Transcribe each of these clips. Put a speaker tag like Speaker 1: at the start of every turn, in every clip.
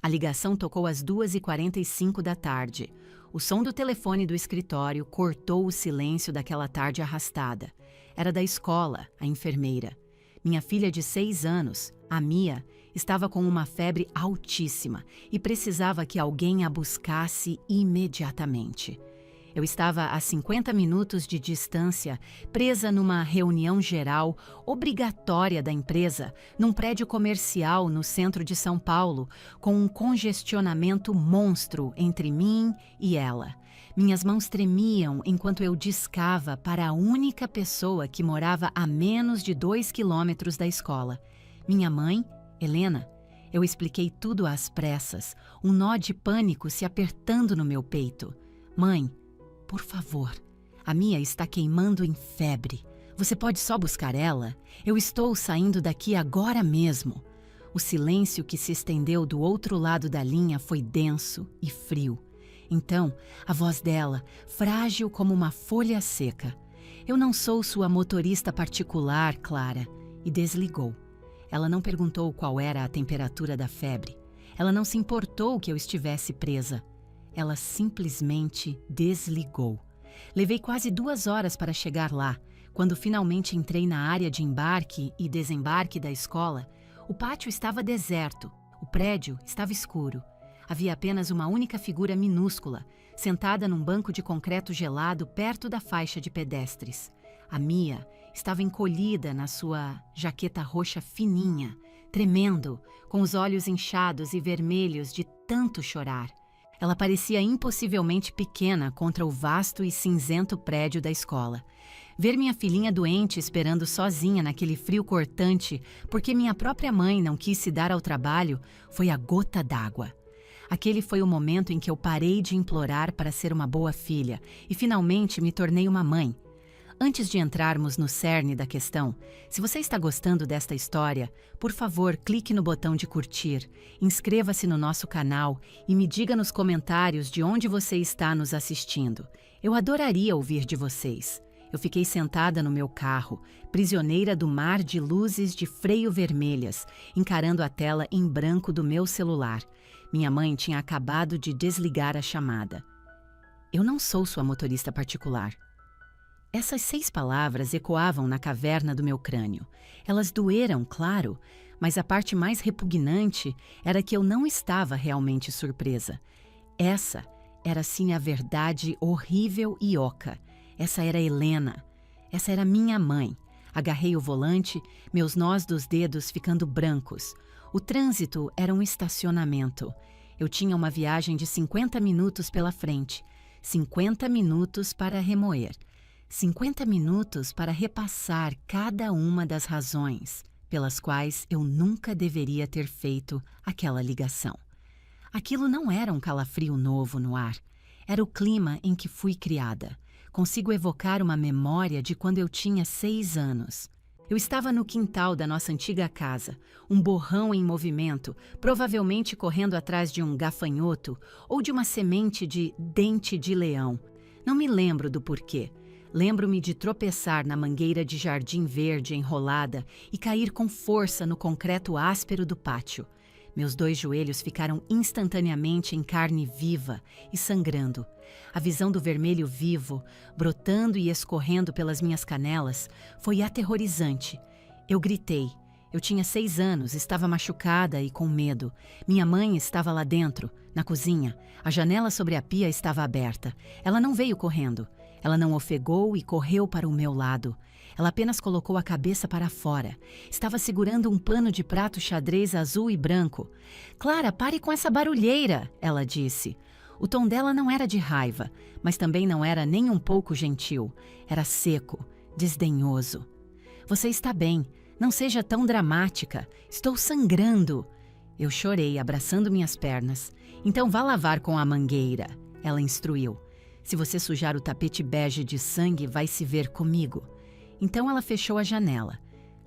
Speaker 1: A ligação tocou às 2h45 da tarde. O som do telefone do escritório cortou o silêncio daquela tarde arrastada. Era da escola, a enfermeira. Minha filha de 6 anos, a Mia, estava com uma febre altíssima e precisava que alguém a buscasse imediatamente. Eu estava a 50 minutos de distância, presa numa reunião geral obrigatória da empresa, num prédio comercial no centro de São Paulo, com um congestionamento monstro entre mim e ela. Minhas mãos tremiam enquanto eu discava para a única pessoa que morava a menos de 2 quilômetros da escola. Minha mãe, Helena. Eu expliquei tudo às pressas, um nó de pânico se apertando no meu peito. Mãe, por favor, a Mia está queimando em febre. Você pode só buscar ela? Eu estou saindo daqui agora mesmo. O silêncio que se estendeu do outro lado da linha foi denso e frio. Então, a voz dela, frágil como uma folha seca. Eu não sou sua motorista particular, Clara. E desligou. Ela não perguntou qual era a temperatura da febre. Ela não se importou que eu estivesse presa. Ela simplesmente desligou. Levei quase 2 horas para chegar lá. Quando finalmente entrei na área de embarque e desembarque da escola, o pátio estava deserto, o prédio estava escuro. Havia apenas uma única figura minúscula, sentada num banco de concreto gelado perto da faixa de pedestres. A Mia estava encolhida na sua jaqueta roxa fininha, tremendo, com os olhos inchados e vermelhos de tanto chorar. Ela parecia impossivelmente pequena contra o vasto e cinzento prédio da escola. Ver minha filhinha doente esperando sozinha naquele frio cortante porque minha própria mãe não quis se dar ao trabalho foi a gota d'água. Aquele foi o momento em que eu parei de implorar para ser uma boa filha e finalmente me tornei uma mãe. Antes de entrarmos no cerne da questão, se você está gostando desta história, por favor, clique no botão de curtir, inscreva-se no nosso canal e me diga nos comentários de onde você está nos assistindo. Eu adoraria ouvir de vocês. Eu fiquei sentada no meu carro, prisioneira do mar de luzes de freio vermelhas, encarando a tela em branco do meu celular. Minha mãe tinha acabado de desligar a chamada. Eu não sou sua motorista particular. Essas 6 palavras ecoavam na caverna do meu crânio. Elas doeram, claro, mas a parte mais repugnante era que eu não estava realmente surpresa. Essa era sim a verdade horrível e oca. Essa era Helena. Essa era minha mãe. Agarrei o volante, meus nós dos dedos ficando brancos. O trânsito era um estacionamento. Eu tinha uma viagem de 50 minutos pela frente. 50 minutos para remoer. 50 minutos para repassar cada uma das razões pelas quais eu nunca deveria ter feito aquela ligação. Aquilo não era um calafrio novo no ar. Era o clima em que fui criada. Consigo evocar uma memória de quando eu tinha 6 anos. Eu estava no quintal da nossa antiga casa, um borrão em movimento, provavelmente correndo atrás de um gafanhoto ou de uma semente de dente de leão. Não me lembro do porquê. Lembro-me de tropeçar na mangueira de jardim verde enrolada e cair com força no concreto áspero do pátio. Meus 2 joelhos ficaram instantaneamente em carne viva e sangrando. A visão do vermelho vivo, brotando e escorrendo pelas minhas canelas, foi aterrorizante. Eu gritei. Eu tinha 6 anos, estava machucada e com medo. Minha mãe estava lá dentro, na cozinha. A janela sobre a pia estava aberta. Ela não veio correndo. Ela não ofegou e correu para o meu lado. Ela apenas colocou a cabeça para fora. Estava segurando um pano de prato xadrez azul e branco. "Clara, pare com essa barulheira", ela disse. O tom dela não era de raiva, mas também não era nem um pouco gentil. Era seco, desdenhoso. "Você está bem. Não seja tão dramática. Estou sangrando." Eu chorei, abraçando minhas pernas. "Então vá lavar com a mangueira", ela instruiu. "Se você sujar o tapete bege de sangue, vai se ver comigo." Então ela fechou a janela.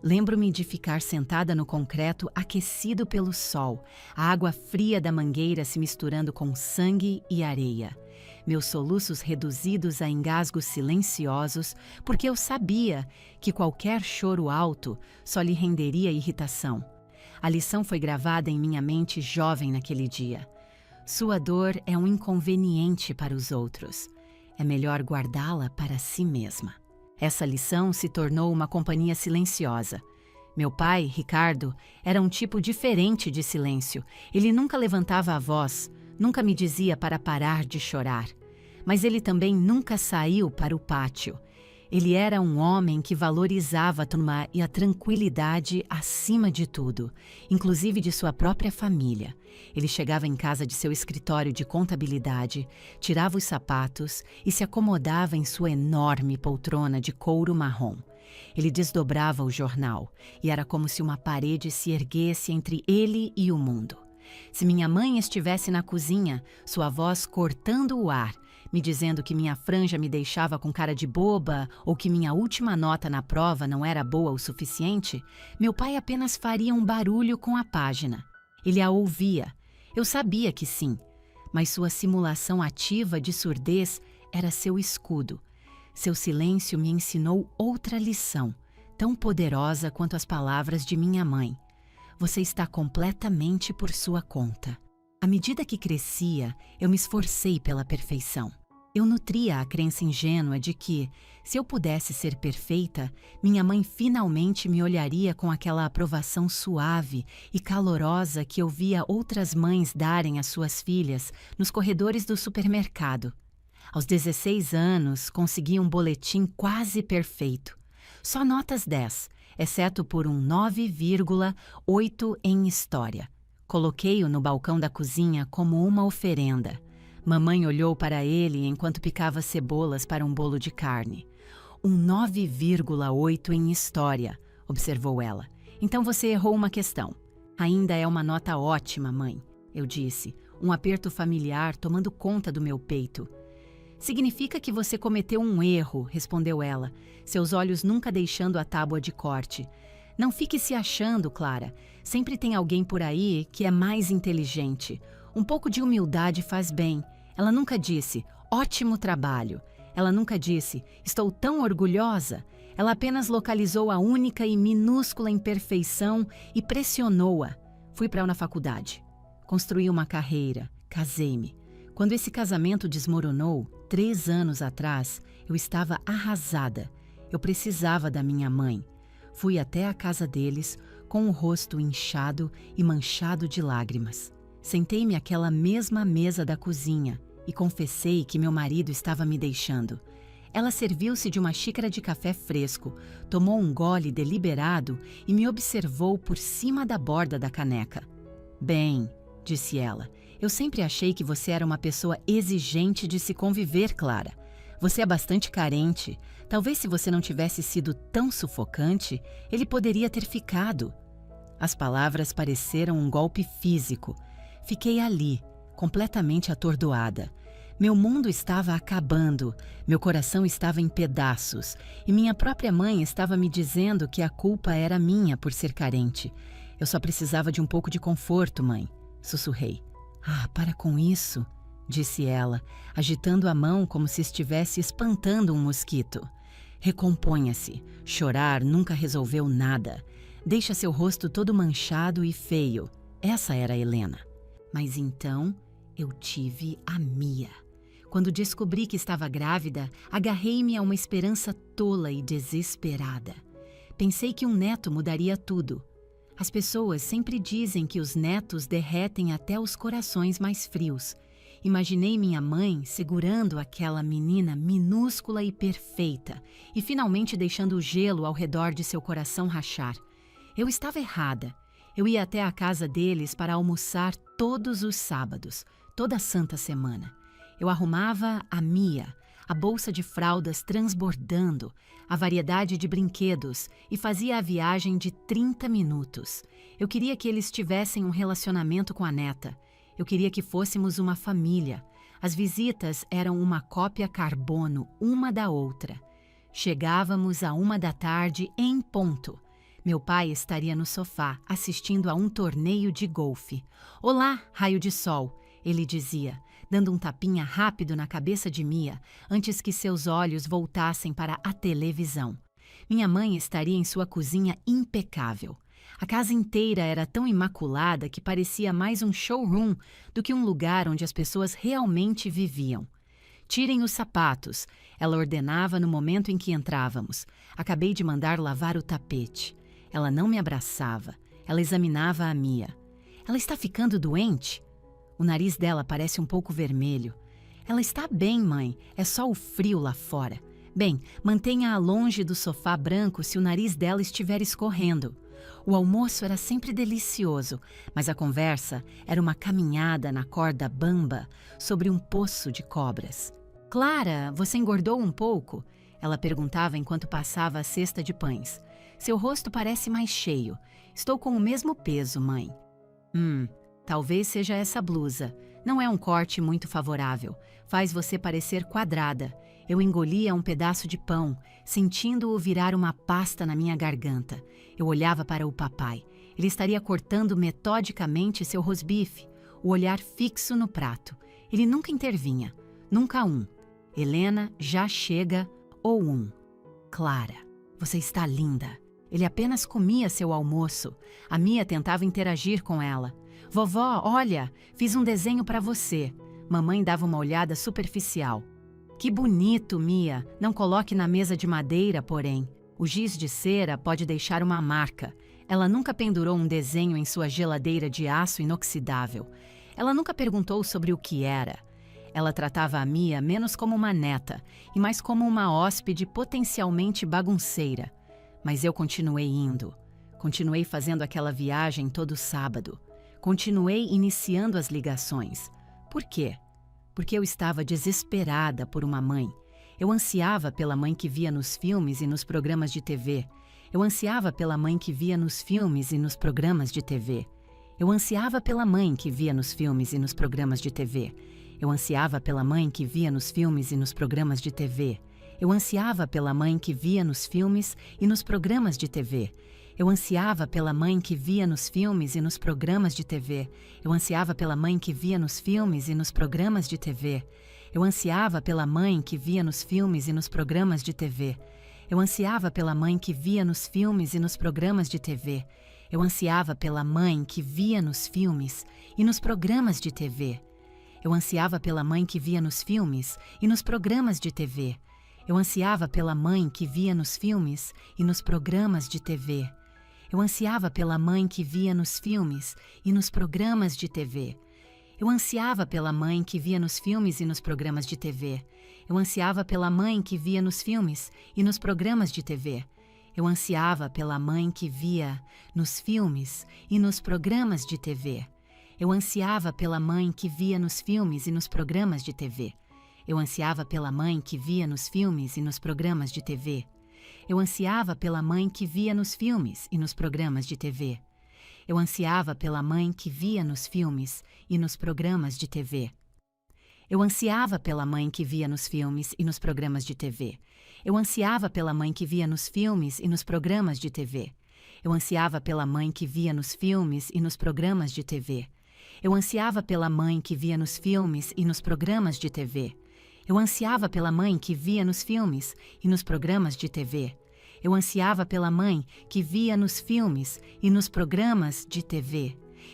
Speaker 1: Lembro-me de ficar sentada no concreto aquecido pelo sol, a água fria da mangueira se misturando com sangue e areia. Meus soluços reduzidos a engasgos silenciosos, porque eu sabia que qualquer choro alto só lhe renderia irritação. A lição foi gravada em minha mente jovem naquele dia. Sua dor é um inconveniente para os outros. É melhor guardá-la para si mesma. Essa lição se tornou uma companhia silenciosa. Meu pai, Ricardo, era um tipo diferente de silêncio. Ele nunca levantava a voz, nunca me dizia para parar de chorar. Mas ele também nunca saiu para o pátio. Ele era um homem que valorizava a turma e a tranquilidade acima de tudo, inclusive de sua própria família. Ele chegava em casa de seu escritório de contabilidade, tirava os sapatos e se acomodava em sua enorme poltrona de couro marrom. Ele desdobrava o jornal e era como se uma parede se erguesse entre ele e o mundo. Se minha mãe estivesse na cozinha, sua voz cortando o ar, me dizendo que minha franja me deixava com cara de boba ou que minha última nota na prova não era boa o suficiente, meu pai apenas faria um barulho com a página. Ele a ouvia. Eu sabia que sim, mas sua simulação ativa de surdez era seu escudo. Seu silêncio me ensinou outra lição, tão poderosa quanto as palavras de minha mãe. Você está completamente por sua conta. À medida que crescia, eu me esforcei pela perfeição. Eu nutria a crença ingênua de que, se eu pudesse ser perfeita, minha mãe finalmente me olharia com aquela aprovação suave e calorosa que eu via outras mães darem às suas filhas nos corredores do supermercado. Aos 16 anos, consegui um boletim quase perfeito. Só notas 10, exceto por um 9,8 em história. Coloquei-o no balcão da cozinha como uma oferenda. Mamãe olhou para ele enquanto picava cebolas para um bolo de carne. Um 9,8 em história, observou ela. Então você errou uma questão. Ainda é uma nota ótima, mãe, eu disse, um aperto familiar tomando conta do meu peito. Significa que você cometeu um erro, respondeu ela, seus olhos nunca deixando a tábua de corte. Não fique se achando, Clara. Sempre tem alguém por aí que é mais inteligente. Um pouco de humildade faz bem. Ela nunca disse, ótimo trabalho. Ela nunca disse, estou tão orgulhosa. Ela apenas localizou a única e minúscula imperfeição e pressionou-a. Fui para uma faculdade. Construí uma carreira. Casei-me. Quando esse casamento desmoronou, 3 anos atrás, eu estava arrasada. Eu precisava da minha mãe. Fui até a casa deles, com o rosto inchado e manchado de lágrimas. Sentei-me àquela mesma mesa da cozinha e confessei que meu marido estava me deixando. Ela serviu-se de uma xícara de café fresco, tomou um gole deliberado e me observou por cima da borda da caneca. Bem, disse ela, eu sempre achei que você era uma pessoa exigente de se conviver, Clara. Você é bastante carente. Talvez se você não tivesse sido tão sufocante, ele poderia ter ficado. As palavras pareceram um golpe físico. Fiquei ali, completamente atordoada. Meu mundo estava acabando, meu coração estava em pedaços, e minha própria mãe estava me dizendo que a culpa era minha por ser carente. Eu só precisava de um pouco de conforto, mãe, sussurrei. Ah, para com isso, disse ela, agitando a mão como se estivesse espantando um mosquito. Recomponha-se. Chorar nunca resolveu nada. Deixa seu rosto todo manchado e feio. Essa era Helena. Mas então eu tive a Mia. Quando descobri que estava grávida, agarrei-me a uma esperança tola e desesperada. Pensei que um neto mudaria tudo. As pessoas sempre dizem que os netos derretem até os corações mais frios. Imaginei minha mãe segurando aquela menina minúscula e perfeita e finalmente deixando o gelo ao redor de seu coração rachar. Eu estava errada. Eu ia até a casa deles para almoçar todos os sábados, toda santa semana. Eu arrumava a Mia, a bolsa de fraldas transbordando, a variedade de brinquedos e fazia a viagem de 30 minutos. Eu queria que eles tivessem um relacionamento com a neta. Eu queria que fôssemos uma família. As visitas eram uma cópia carbono uma da outra. Chegávamos à 1 da tarde em ponto. Meu pai estaria no sofá, assistindo a um torneio de golfe. Olá, raio de sol, ele dizia, dando um tapinha rápido na cabeça de Mia, antes que seus olhos voltassem para a televisão. Minha mãe estaria em sua cozinha impecável. A casa inteira era tão imaculada que parecia mais um showroom do que um lugar onde as pessoas realmente viviam. Tirem os sapatos, ela ordenava no momento em que entrávamos. Acabei de mandar lavar o tapete. Ela não me abraçava, ela examinava a Mia. Ela está ficando doente? O nariz dela parece um pouco vermelho. Ela está bem, mãe, é só o frio lá fora. Bem, mantenha-a longe do sofá branco se o nariz dela estiver escorrendo. O almoço era sempre delicioso, mas a conversa era uma caminhada na corda bamba sobre um poço de cobras. Clara, você engordou um pouco? Ela perguntava enquanto passava a cesta de pães. Seu rosto parece mais cheio. Estou com o mesmo peso, mãe. Talvez seja essa blusa. Não é um corte muito favorável. Faz você parecer quadrada. Eu engolia um pedaço de pão, sentindo-o virar uma pasta na minha garganta. Eu olhava para o papai. Ele estaria cortando metodicamente seu rosbife, o olhar fixo no prato. Ele nunca intervinha. Nunca um. Helena, já chega, ou um. Clara, você está linda. Ele apenas comia seu almoço. A Mia tentava interagir com ela. Vovó, olha, fiz um desenho para você. Mamãe dava uma olhada superficial. Que bonito, Mia. Não coloque na mesa de madeira, porém. O giz de cera pode deixar uma marca. Ela nunca pendurou um desenho em sua geladeira de aço inoxidável. Ela nunca perguntou sobre o que era. Ela tratava a Mia menos como uma neta e mais como uma hóspede potencialmente bagunceira. Mas eu continuei indo. Continuei fazendo aquela viagem todo sábado. Continuei iniciando as ligações. Por quê? Porque eu estava desesperada por uma mãe. Eu ansiava pela mãe que via nos filmes e nos programas de TV. Eu ansiava pela mãe que via nos filmes e nos programas de TV. Eu ansiava pela mãe que via nos filmes e nos programas de TV. Eu ansiava pela mãe que via nos filmes e nos programas de TV. Eu ansiava pela mãe que via nos filmes e nos programas de TV. Eu ansiava pela mãe que via nos filmes e nos programas de TV. Eu ansiava pela mãe que via nos filmes e nos programas de TV. Eu ansiava pela mãe que via nos filmes e nos programas de TV. Eu ansiava pela mãe que via nos filmes e nos programas de TV. Eu ansiava pela mãe que via nos filmes e nos programas de TV. Eu ansiava pela mãe que via nos filmes e nos programas de TV. Eu ansiava pela mãe que via nos filmes e nos programas de TV. Eu ansiava pela mãe que via nos filmes e nos programas de TV. Eu ansiava pela mãe que via nos filmes e nos programas de TV. Eu ansiava pela mãe que via nos filmes e nos programas de TV. Eu ansiava pela mãe que via nos filmes e nos programas de TV. Eu ansiava pela mãe que via nos filmes e nos programas de TV. Eu ansiava pela mãe que via nos filmes e nos programas de TV. Eu ansiava pela mãe que via nos filmes e nos programas de TV. Eu ansiava pela mãe que via nos filmes e nos programas de TV. Eu ansiava pela mãe que via nos filmes e nos programas de TV. Eu ansiava pela mãe que via nos filmes e nos programas de TV. Eu ansiava pela mãe que via nos filmes e nos programas de TV. Eu ansiava pela mãe que via nos filmes e nos programas de TV. Eu ansiava pela mãe que via nos filmes e nos programas de TV. Eu ansiava pela mãe que via nos filmes e nos programas de TV.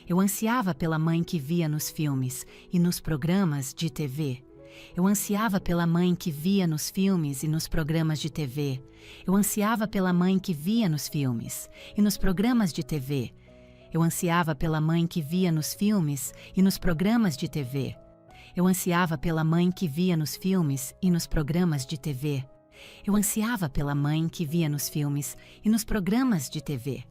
Speaker 1: Eu ansiava pela mãe que via nos filmes e nos programas de TV. Eu ansiava pela mãe que via nos filmes e nos programas de TV. Eu ansiava pela mãe que via nos filmes e nos programas de TV. Eu ansiava pela mãe que via nos filmes e nos programas de TV. Eu ansiava pela mãe que via nos filmes e nos programas de TV.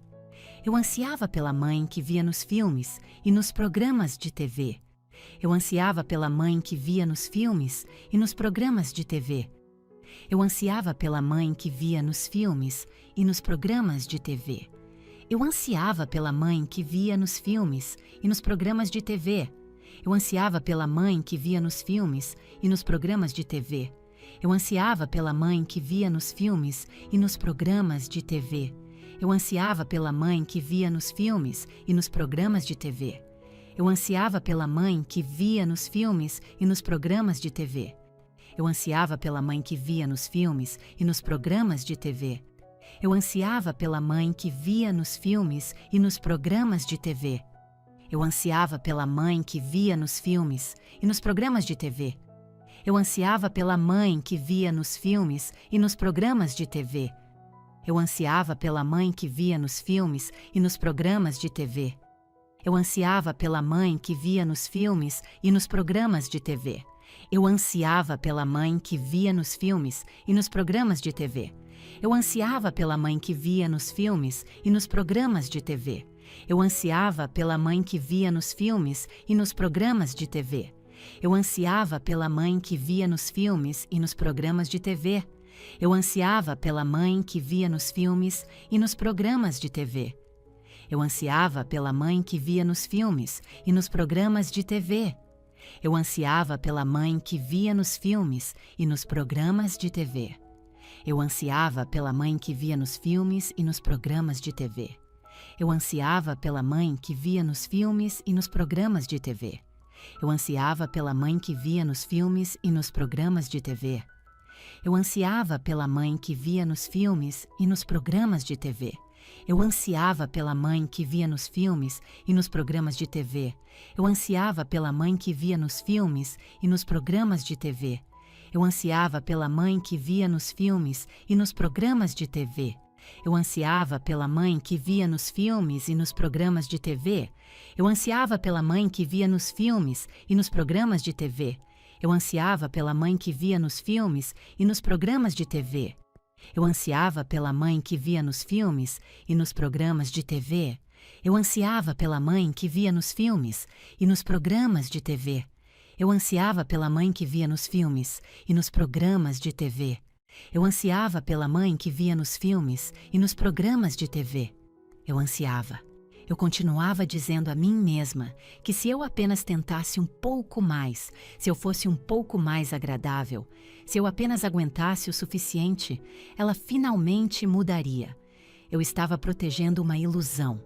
Speaker 1: Eu ansiava pela mãe que via nos filmes e nos programas de TV. Eu ansiava pela mãe que via nos filmes e nos programas de TV. Eu ansiava pela mãe que via nos filmes e nos programas de TV. Eu ansiava pela mãe que via nos filmes e nos programas de TV. Eu ansiava pela mãe que via nos filmes e nos programas de TV. Eu ansiava pela mãe que via nos filmes e nos programas de TV. Eu ansiava pela mãe que via nos filmes e nos programas de TV. Eu ansiava pela mãe que via nos filmes e nos programas de TV. Eu ansiava pela mãe que via nos filmes e nos programas de TV. Eu ansiava pela mãe que via nos filmes e nos programas de TV. Eu ansiava pela mãe que via nos filmes e nos programas de TV. Eu ansiava pela mãe que via nos filmes e nos programas de TV. Eu ansiava pela mãe que via nos filmes e nos programas de TV. Eu ansiava pela mãe que via nos filmes e nos programas de TV. Eu ansiava pela mãe que via nos filmes e nos programas de TV. Eu ansiava pela mãe que via nos filmes e nos programas de TV. Eu ansiava pela mãe que via nos filmes e nos programas de TV. Eu ansiava pela mãe que via nos filmes e nos programas de TV. Eu ansiava pela mãe que via nos filmes e nos programas de TV. Eu ansiava pela mãe que via nos filmes e nos programas de TV. Eu ansiava pela mãe que via nos filmes e nos programas de TV. Eu ansiava pela mãe que via nos filmes e nos programas de TV. Eu ansiava pela mãe que via nos filmes e nos programas de TV. Eu ansiava pela mãe que via nos filmes e nos programas de TV. Eu ansiava pela mãe que via nos filmes e nos programas de TV. Eu ansiava pela mãe que via nos filmes e nos programas de TV. Eu ansiava pela mãe que via nos filmes e nos programas de TV. Eu ansiava pela mãe que via nos filmes e nos programas de TV. Eu ansiava pela mãe que via nos filmes e nos programas de TV. Eu ansiava pela mãe que via nos filmes e nos programas de TV. Eu ansiava pela mãe que via nos filmes e nos programas de TV. Eu ansiava pela mãe que via nos filmes e nos programas de TV. Eu ansiava pela mãe que via nos filmes e nos programas de TV. Eu ansiava pela mãe que via nos filmes e nos programas de TV. Eu ansiava pela mãe que via nos filmes e nos programas de TV. Eu ansiava pela mãe que via nos filmes e nos programas de TV. Eu ansiava. Eu continuava dizendo a mim mesma que se eu apenas tentasse um pouco mais, se eu fosse um pouco mais agradável, se eu apenas aguentasse o suficiente, ela finalmente mudaria. Eu estava protegendo uma ilusão.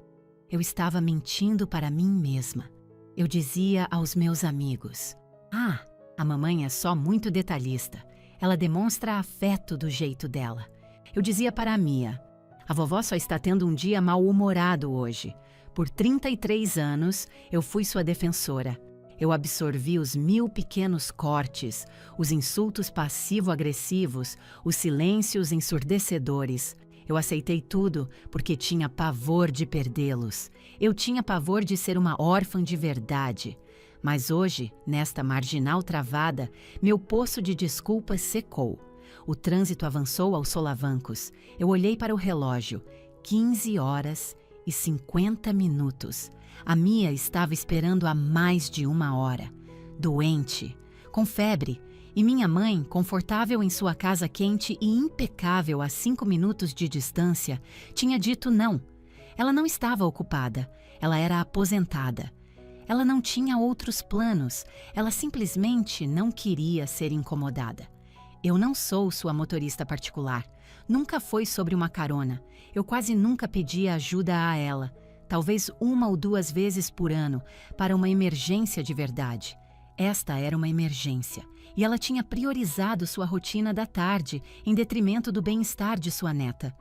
Speaker 1: Eu estava mentindo para mim mesma. Eu dizia aos meus amigos: "Ah, a mamãe é só muito detalhista. Ela demonstra afeto do jeito dela." Eu dizia para a Mia: "A vovó só está tendo um dia mal-humorado hoje. Por 33 anos, eu fui sua defensora. Eu absorvi os 1000 pequenos cortes, os insultos passivo-agressivos, os silêncios ensurdecedores. Eu aceitei tudo porque tinha pavor de perdê-los. Eu tinha pavor de ser uma órfã de verdade. Mas hoje, nesta marginal travada, meu poço de desculpas secou. O trânsito avançou aos solavancos. Eu olhei para o relógio. 15h50. A Mia estava esperando há mais de 1 hora. Doente, com febre, e minha mãe, confortável em sua casa quente e impecável a 5 minutos de distância, tinha dito não. Ela não estava ocupada, ela era aposentada. Ela não tinha outros planos, ela simplesmente não queria ser incomodada. Eu não sou sua motorista particular. Nunca foi sobre uma carona. Eu quase nunca pedia ajuda a ela. Talvez 1 ou 2 vezes por ano, para uma emergência de verdade. Esta era uma emergência, e ela tinha priorizado sua rotina da tarde em detrimento do bem-estar de sua neta.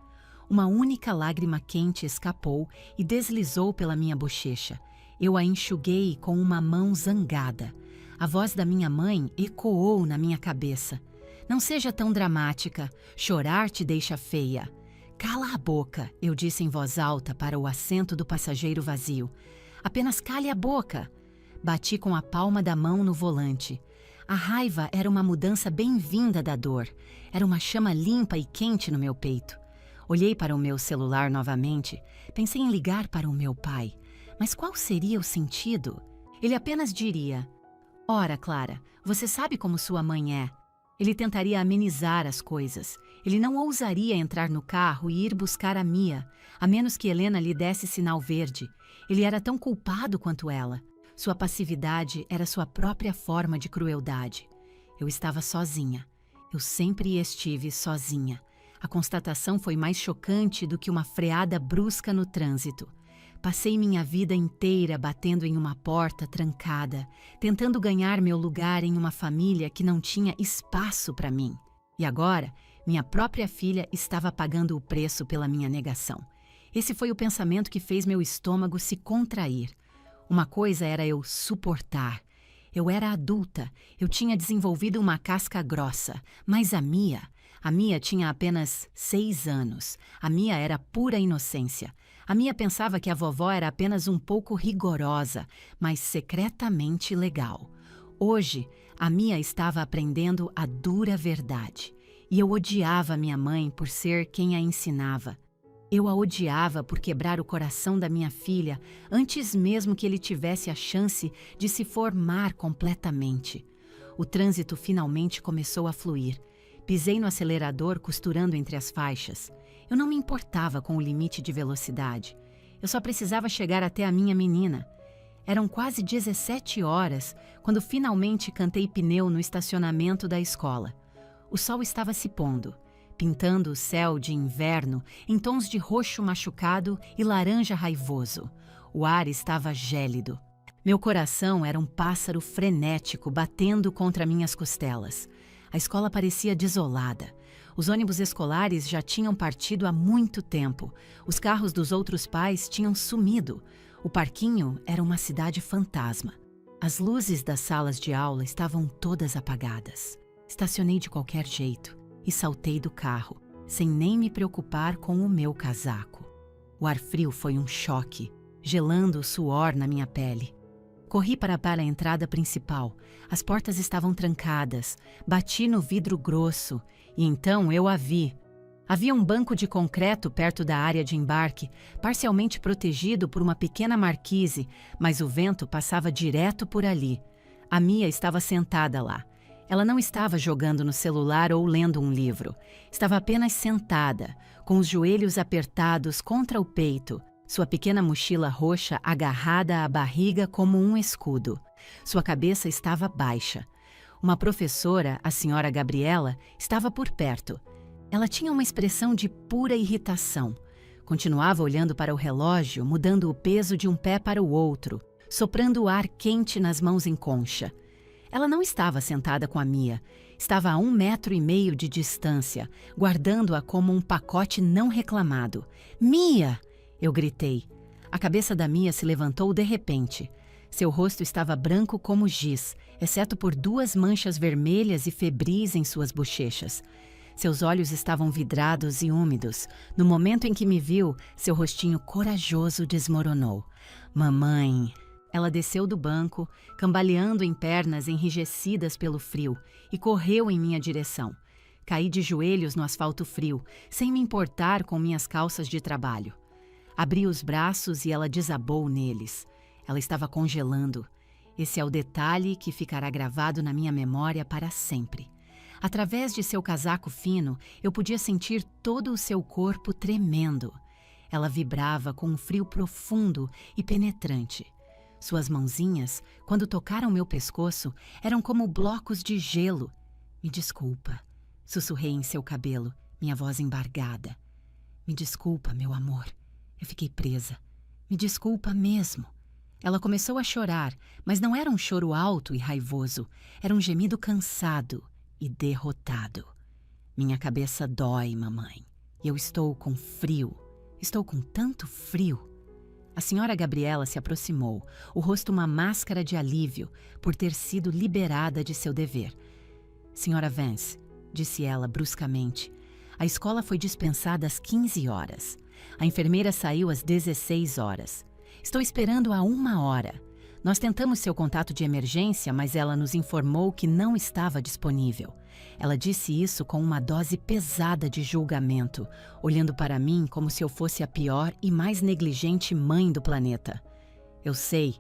Speaker 1: Uma única lágrima quente escapou e deslizou pela minha bochecha. Eu a enxuguei com uma mão zangada. A voz da minha mãe ecoou na minha cabeça. "Não seja tão dramática. Chorar te deixa feia." "Cala a boca", eu disse em voz alta para o assento do passageiro vazio. "Apenas cale a boca." Bati com a palma da mão no volante. A raiva era uma mudança bem-vinda da dor. Era uma chama limpa e quente no meu peito. Olhei para o meu celular novamente. Pensei em ligar para o meu pai. Mas qual seria o sentido? Ele apenas diria: "Ora, Clara, você sabe como sua mãe é." Ele tentaria amenizar as coisas. Ele não ousaria entrar no carro e ir buscar a Mia, a menos que Helena lhe desse sinal verde. Ele era tão culpado quanto ela. Sua passividade era sua própria forma de crueldade. Eu estava sozinha. Eu sempre estive sozinha. A constatação foi mais chocante do que uma freada brusca no trânsito. Passei minha vida inteira batendo em uma porta trancada, tentando ganhar meu lugar em uma família que não tinha espaço para mim. E agora, Minha própria filha estava pagando o preço pela minha negação. Esse foi o pensamento que fez meu estômago se contrair. Uma coisa era eu suportar. Eu era adulta, eu tinha desenvolvido uma casca grossa, mas a Mia tinha apenas 6 anos. A Mia era pura inocência. A Mia pensava que a vovó era apenas um pouco rigorosa, mas secretamente legal. Hoje, a Mia estava aprendendo a dura verdade. E eu odiava minha mãe por ser quem a ensinava. Eu a odiava por quebrar o coração da minha filha antes mesmo que ele tivesse a chance de se formar completamente. O trânsito finalmente começou a fluir. Pisei no acelerador costurando entre as faixas. Eu não me importava com o limite de velocidade. Eu só precisava chegar até a minha menina. Eram quase 17 horas quando finalmente cantei pneu no estacionamento da escola. O sol estava se pondo, pintando o céu de inverno em tons de roxo machucado e laranja raivoso. O ar estava gélido. Meu coração era um pássaro frenético batendo contra minhas costelas. A escola parecia desolada. Os ônibus escolares já tinham partido há muito tempo. Os carros dos outros pais tinham sumido. O parquinho era uma cidade fantasma. As luzes das salas de aula estavam todas apagadas. Estacionei de qualquer jeito e saltei do carro, sem nem me preocupar com o meu casaco. O ar frio foi um choque, gelando o suor na minha pele. Corri para a entrada principal. As portas estavam trancadas. Bati no vidro grosso e então eu a vi. Havia um banco de concreto perto da área de embarque, parcialmente protegido por uma pequena marquise, mas o vento passava direto por ali. A Mia estava sentada lá. Ela não estava jogando no celular ou lendo um livro. Estava apenas sentada, com os joelhos apertados contra o peito, sua pequena mochila roxa agarrada à barriga como um escudo. Sua cabeça estava baixa. Uma professora, a senhora Gabriela, estava por perto. Ela tinha uma expressão de pura irritação. Continuava olhando para o relógio, mudando o peso de um pé para o outro, soprando o ar quente nas mãos em concha. Ela não estava sentada com a Mia. Estava a 1,5 metro de distância, guardando-a como um pacote não reclamado. Mia! Eu gritei. A cabeça da Mia se levantou de repente. Seu rosto estava branco como giz, exceto por 2 manchas vermelhas e febris em suas bochechas. Seus olhos estavam vidrados e úmidos. No momento em que me viu, seu rostinho corajoso desmoronou. Mamãe... Ela desceu do banco, cambaleando em pernas enrijecidas pelo frio, e correu em minha direção. Caí de joelhos no asfalto frio, sem me importar com minhas calças de trabalho. Abri os braços e ela desabou neles. Ela estava congelando. Esse é o detalhe que ficará gravado na minha memória para sempre. Através de seu casaco fino, eu podia sentir todo o seu corpo tremendo. Ela vibrava com um frio profundo e penetrante. Suas mãozinhas, quando tocaram meu pescoço, eram como blocos de gelo. Me desculpa, sussurrei em seu cabelo, minha voz embargada. Me desculpa, meu amor. Eu fiquei presa. Me desculpa mesmo. Ela começou a chorar, mas não era um choro alto e raivoso. Era um gemido cansado e derrotado. Minha cabeça dói, mamãe. Eu estou com frio. Estou com tanto frio. A senhora Gabriela se aproximou, o rosto uma máscara de alívio por ter sido liberada de seu dever. Senhora Vance, disse ela bruscamente, a escola foi dispensada às 15 horas. A enfermeira saiu às 16 horas. Estou esperando há 1 hora. Nós tentamos seu contato de emergência, mas ela nos informou que não estava disponível. Ela disse isso com uma dose pesada de julgamento, olhando para mim como se eu fosse a pior e mais negligente mãe do planeta. Eu sei,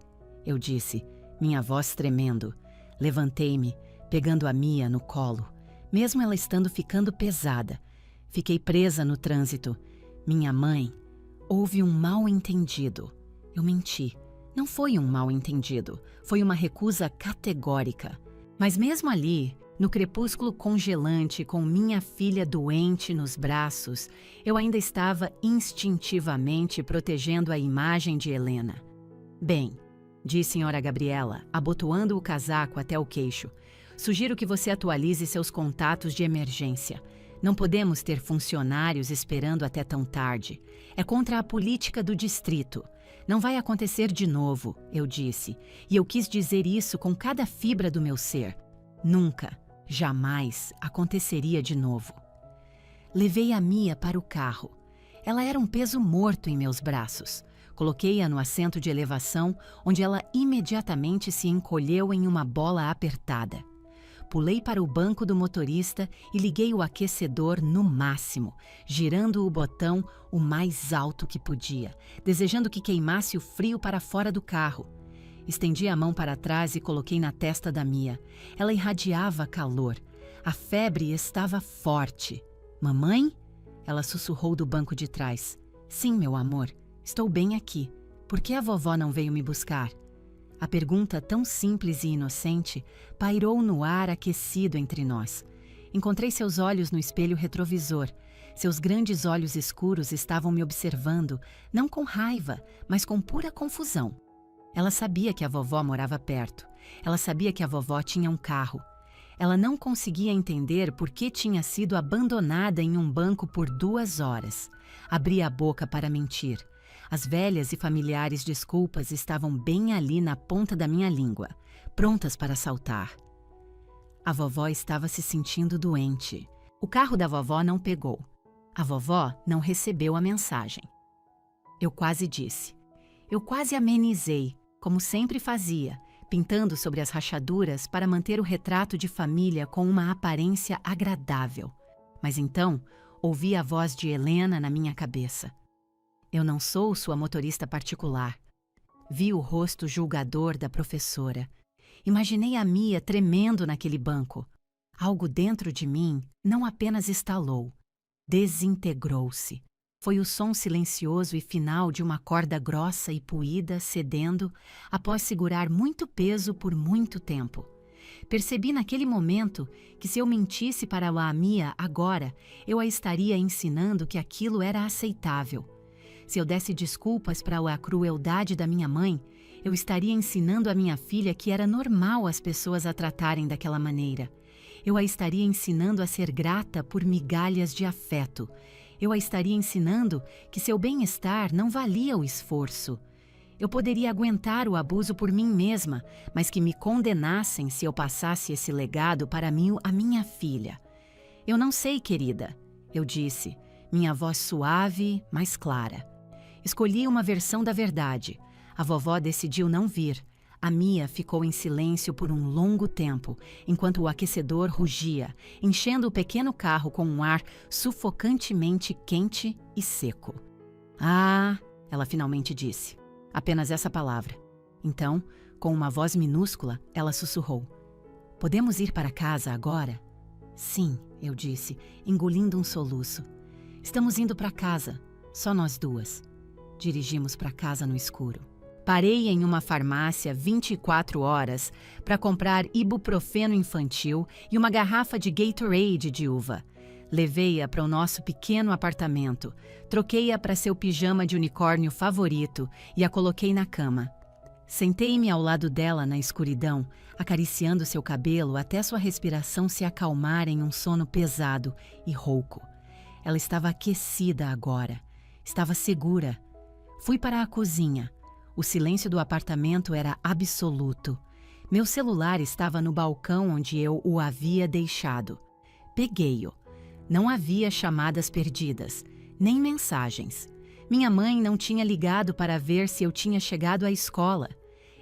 Speaker 1: eu disse, minha voz tremendo. Levantei-me, pegando a Mia no colo, mesmo ela estando ficando pesada. Fiquei presa no trânsito. Minha mãe, houve um mal-entendido. Eu menti. Não foi um mal-entendido, foi uma recusa categórica. Mas mesmo ali, no crepúsculo congelante, com minha filha doente nos braços, eu ainda estava instintivamente protegendo a imagem de Helena. Bem, disse senhora Gabriela, abotoando o casaco até o queixo, sugiro que você atualize seus contatos de emergência. Não podemos ter funcionários esperando até tão tarde. É contra a política do distrito. Não vai acontecer de novo, eu disse, e eu quis dizer isso com cada fibra do meu ser. Nunca, jamais aconteceria de novo. Levei a Mia para o carro. Ela era um peso morto em meus braços. Coloquei-a no assento de elevação, onde ela imediatamente se encolheu em uma bola apertada. Pulei para o banco do motorista e liguei o aquecedor no máximo, girando o botão o mais alto que podia, desejando que queimasse o frio para fora do carro. Estendi a mão para trás e coloquei na testa da Mia. Ela irradiava calor. A febre estava forte. Mamãe? Ela sussurrou do banco de trás. Sim, meu amor, estou bem aqui. Por que a vovó não veio me buscar? A pergunta tão simples e inocente pairou no ar aquecido entre nós. Encontrei seus olhos no espelho retrovisor. Seus grandes olhos escuros estavam me observando, não com raiva, mas com pura confusão. Ela sabia que a vovó morava perto. Ela sabia que a vovó tinha um carro. Ela não conseguia entender por que tinha sido abandonada em um banco por 2 horas. Abria a boca para mentir. As velhas e familiares desculpas estavam bem ali na ponta da minha língua, prontas para saltar. A vovó estava se sentindo doente. O carro da vovó não pegou. A vovó não recebeu a mensagem. Eu quase disse. Eu quase amenizei, como sempre fazia, pintando sobre as rachaduras para manter o retrato de família com uma aparência agradável. Mas então, ouvi a voz de Helena na minha cabeça. Eu não sou sua motorista particular. Vi o rosto julgador da professora. Imaginei a Mia tremendo naquele banco. Algo dentro de mim não apenas estalou, desintegrou-se. Foi o som silencioso e final de uma corda grossa e puída cedendo após segurar muito peso por muito tempo. Percebi naquele momento que se eu mentisse para a Mia agora, eu a estaria ensinando que aquilo era aceitável. Se eu desse desculpas para a crueldade da minha mãe, eu estaria ensinando a minha filha que era normal as pessoas a tratarem daquela maneira. Eu a estaria ensinando a ser grata por migalhas de afeto. Eu a estaria ensinando que seu bem-estar não valia o esforço. Eu poderia aguentar o abuso por mim mesma, mas que me condenassem se eu passasse esse legado para mim, a minha filha. Eu não sei, querida, eu disse, minha voz suave, mas clara. Escolhi uma versão da verdade. A vovó decidiu não vir. A Mia ficou em silêncio por um longo tempo, enquanto o aquecedor rugia, enchendo o pequeno carro com um ar sufocantemente quente e seco. Ah, ela finalmente disse. Apenas essa palavra. Então, com uma voz minúscula, ela sussurrou. Podemos ir para casa agora? Sim, eu disse, engolindo um soluço. Estamos indo para casa, só nós duas. Dirigimos para casa no escuro. Parei em uma farmácia 24 horas para comprar ibuprofeno infantil e uma garrafa de Gatorade de uva. Levei-a para o nosso pequeno apartamento, troquei-a para seu pijama de unicórnio favorito e a coloquei na cama. Sentei-me ao lado dela na escuridão, acariciando seu cabelo até sua respiração se acalmar em um sono pesado e rouco. Ela estava aquecida agora, estava segura. Fui para a cozinha. O silêncio do apartamento era absoluto. Meu celular estava no balcão onde eu o havia deixado. Peguei-o. Não havia chamadas perdidas, nem mensagens. Minha mãe não tinha ligado para ver se eu tinha chegado à escola.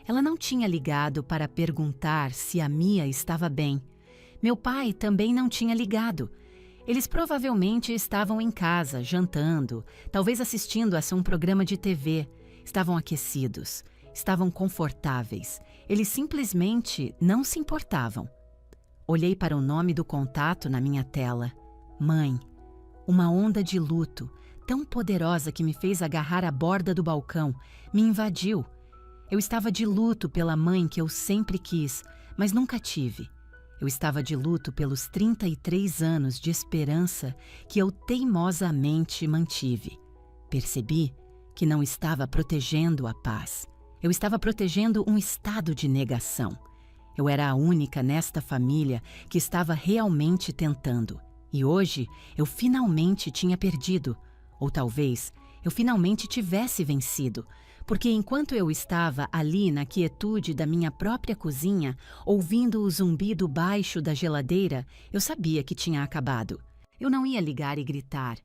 Speaker 1: Ela não tinha ligado para perguntar se a Mia estava bem. Meu pai também não tinha ligado. Eles provavelmente estavam em casa, jantando, talvez assistindo a um programa de TV. Estavam aquecidos, estavam confortáveis. Eles simplesmente não se importavam. Olhei para o nome do contato na minha tela. Mãe. Uma onda de luto, tão poderosa que me fez agarrar a borda do balcão, me invadiu. Eu estava de luto pela mãe que eu sempre quis, mas nunca tive. Eu estava de luto pelos 33 anos de esperança que eu teimosamente mantive. Percebi que não estava protegendo a paz. Eu estava protegendo um estado de negação. Eu era a única nesta família que estava realmente tentando. E hoje eu finalmente tinha perdido, ou talvez eu finalmente tivesse vencido, porque enquanto eu estava ali na quietude da minha própria cozinha, ouvindo o zumbido baixo da geladeira, eu sabia que tinha acabado. Eu não ia ligar e gritar.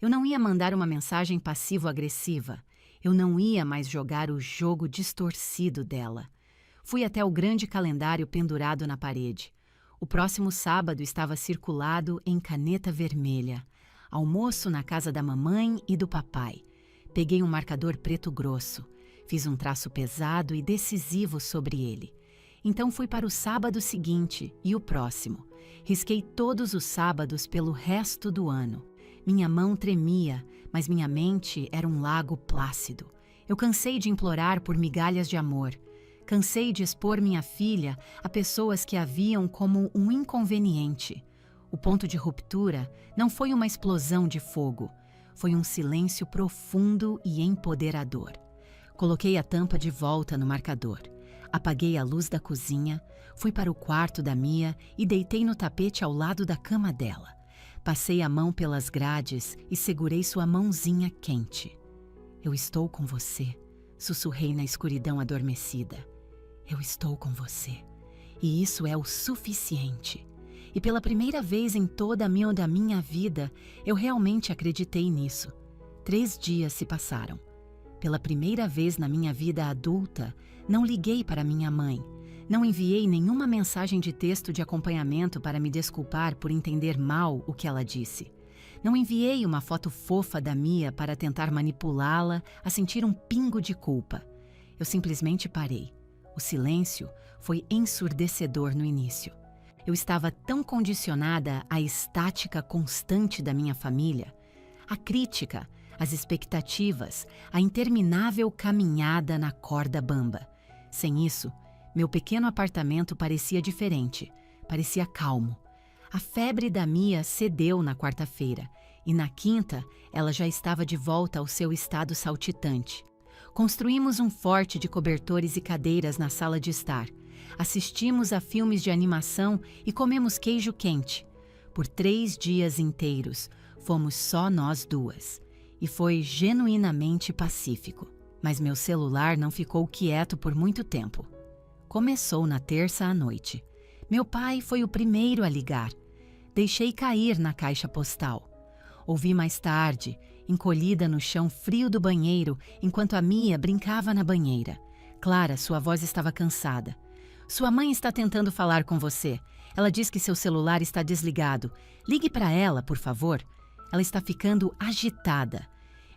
Speaker 1: Eu não ia mandar uma mensagem passivo-agressiva. Eu não ia mais jogar o jogo distorcido dela. Fui até o grande calendário pendurado na parede. O próximo sábado estava circulado em caneta vermelha. Almoço na casa da mamãe e do papai. Peguei um marcador preto grosso. Fiz um traço pesado e decisivo sobre ele. Então fui para o sábado seguinte e o próximo. Risquei todos os sábados pelo resto do ano. Minha mão tremia, mas minha mente era um lago plácido. Eu cansei de implorar por migalhas de amor. Cansei de expor minha filha a pessoas que a viam como um inconveniente. O ponto de ruptura não foi uma explosão de fogo. Foi um silêncio profundo e empoderador. Coloquei a tampa de volta no marcador. Apaguei a luz da cozinha, fui para o quarto da Mia e deitei no tapete ao lado da cama dela. Passei a mão pelas grades e segurei sua mãozinha quente. Eu estou com você, sussurrei na escuridão adormecida. Eu estou com você. E isso é o suficiente. E pela primeira vez em toda a minha vida, eu realmente acreditei nisso. 3 dias se passaram. Pela primeira vez na minha vida adulta, não liguei para minha mãe. Não enviei nenhuma mensagem de texto de acompanhamento para me desculpar por entender mal o que ela disse. Não enviei uma foto fofa da Mia para tentar manipulá-la a sentir um pingo de culpa. Eu simplesmente parei. O silêncio foi ensurdecedor no início. Eu estava tão condicionada à estática constante da minha família, à crítica, às expectativas, à interminável caminhada na corda bamba. Sem isso, meu pequeno apartamento parecia diferente, parecia calmo. A febre da Mia cedeu na quarta-feira, e na quinta ela já estava de volta ao seu estado saltitante. Construímos um forte de cobertores e cadeiras na sala de estar. Assistimos a filmes de animação e comemos queijo quente. Por 3 dias inteiros, fomos só nós duas. E foi genuinamente pacífico. Mas meu celular não ficou quieto por muito tempo. Começou na terça à noite. Meu pai foi o primeiro a ligar. Deixei cair na caixa postal. Ouvi mais tarde, encolhida no chão frio do banheiro, enquanto a Mia brincava na banheira. Clara, sua voz estava cansada. Sua mãe está tentando falar com você. Ela diz que seu celular está desligado. Ligue para ela, por favor. Ela está ficando agitada.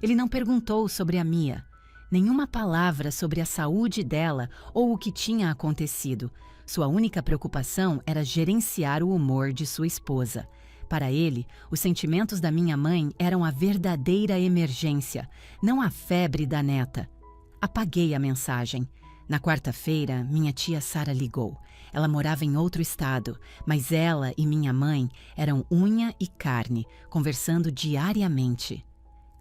Speaker 1: Ele não perguntou sobre a Mia. Nenhuma palavra sobre a saúde dela ou o que tinha acontecido. Sua única preocupação era gerenciar o humor de sua esposa. Para ele, os sentimentos da minha mãe eram a verdadeira emergência, não a febre da neta. Apaguei a mensagem. Na quarta-feira, minha tia Sara ligou. Ela morava em outro estado, mas ela e minha mãe eram unha e carne, conversando diariamente.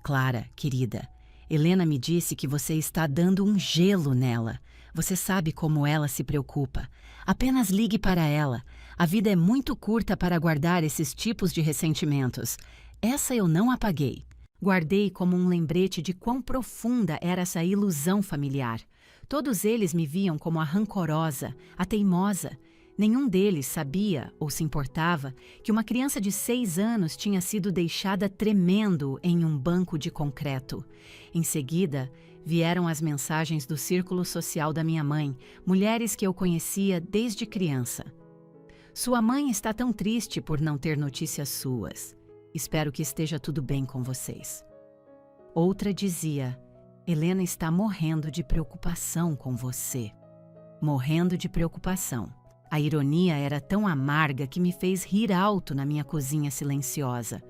Speaker 1: Clara, querida, Helena me disse que você está dando um gelo nela. Você sabe como ela se preocupa. Apenas ligue para ela. A vida é muito curta para guardar esses tipos de ressentimentos. Essa eu não apaguei. Guardei como um lembrete de quão profunda era essa ilusão familiar. Todos eles me viam como a rancorosa, a teimosa. Nenhum deles sabia ou se importava que uma criança de 6 anos tinha sido deixada tremendo em um banco de concreto. Em seguida, vieram as mensagens do círculo social da minha mãe, mulheres que eu conhecia desde criança. Sua mãe está tão triste por não ter notícias suas. Espero que esteja tudo bem com vocês. Outra dizia: Helena está morrendo de preocupação com você. Morrendo de preocupação. A ironia era tão amarga que me fez rir alto na minha cozinha silenciosa.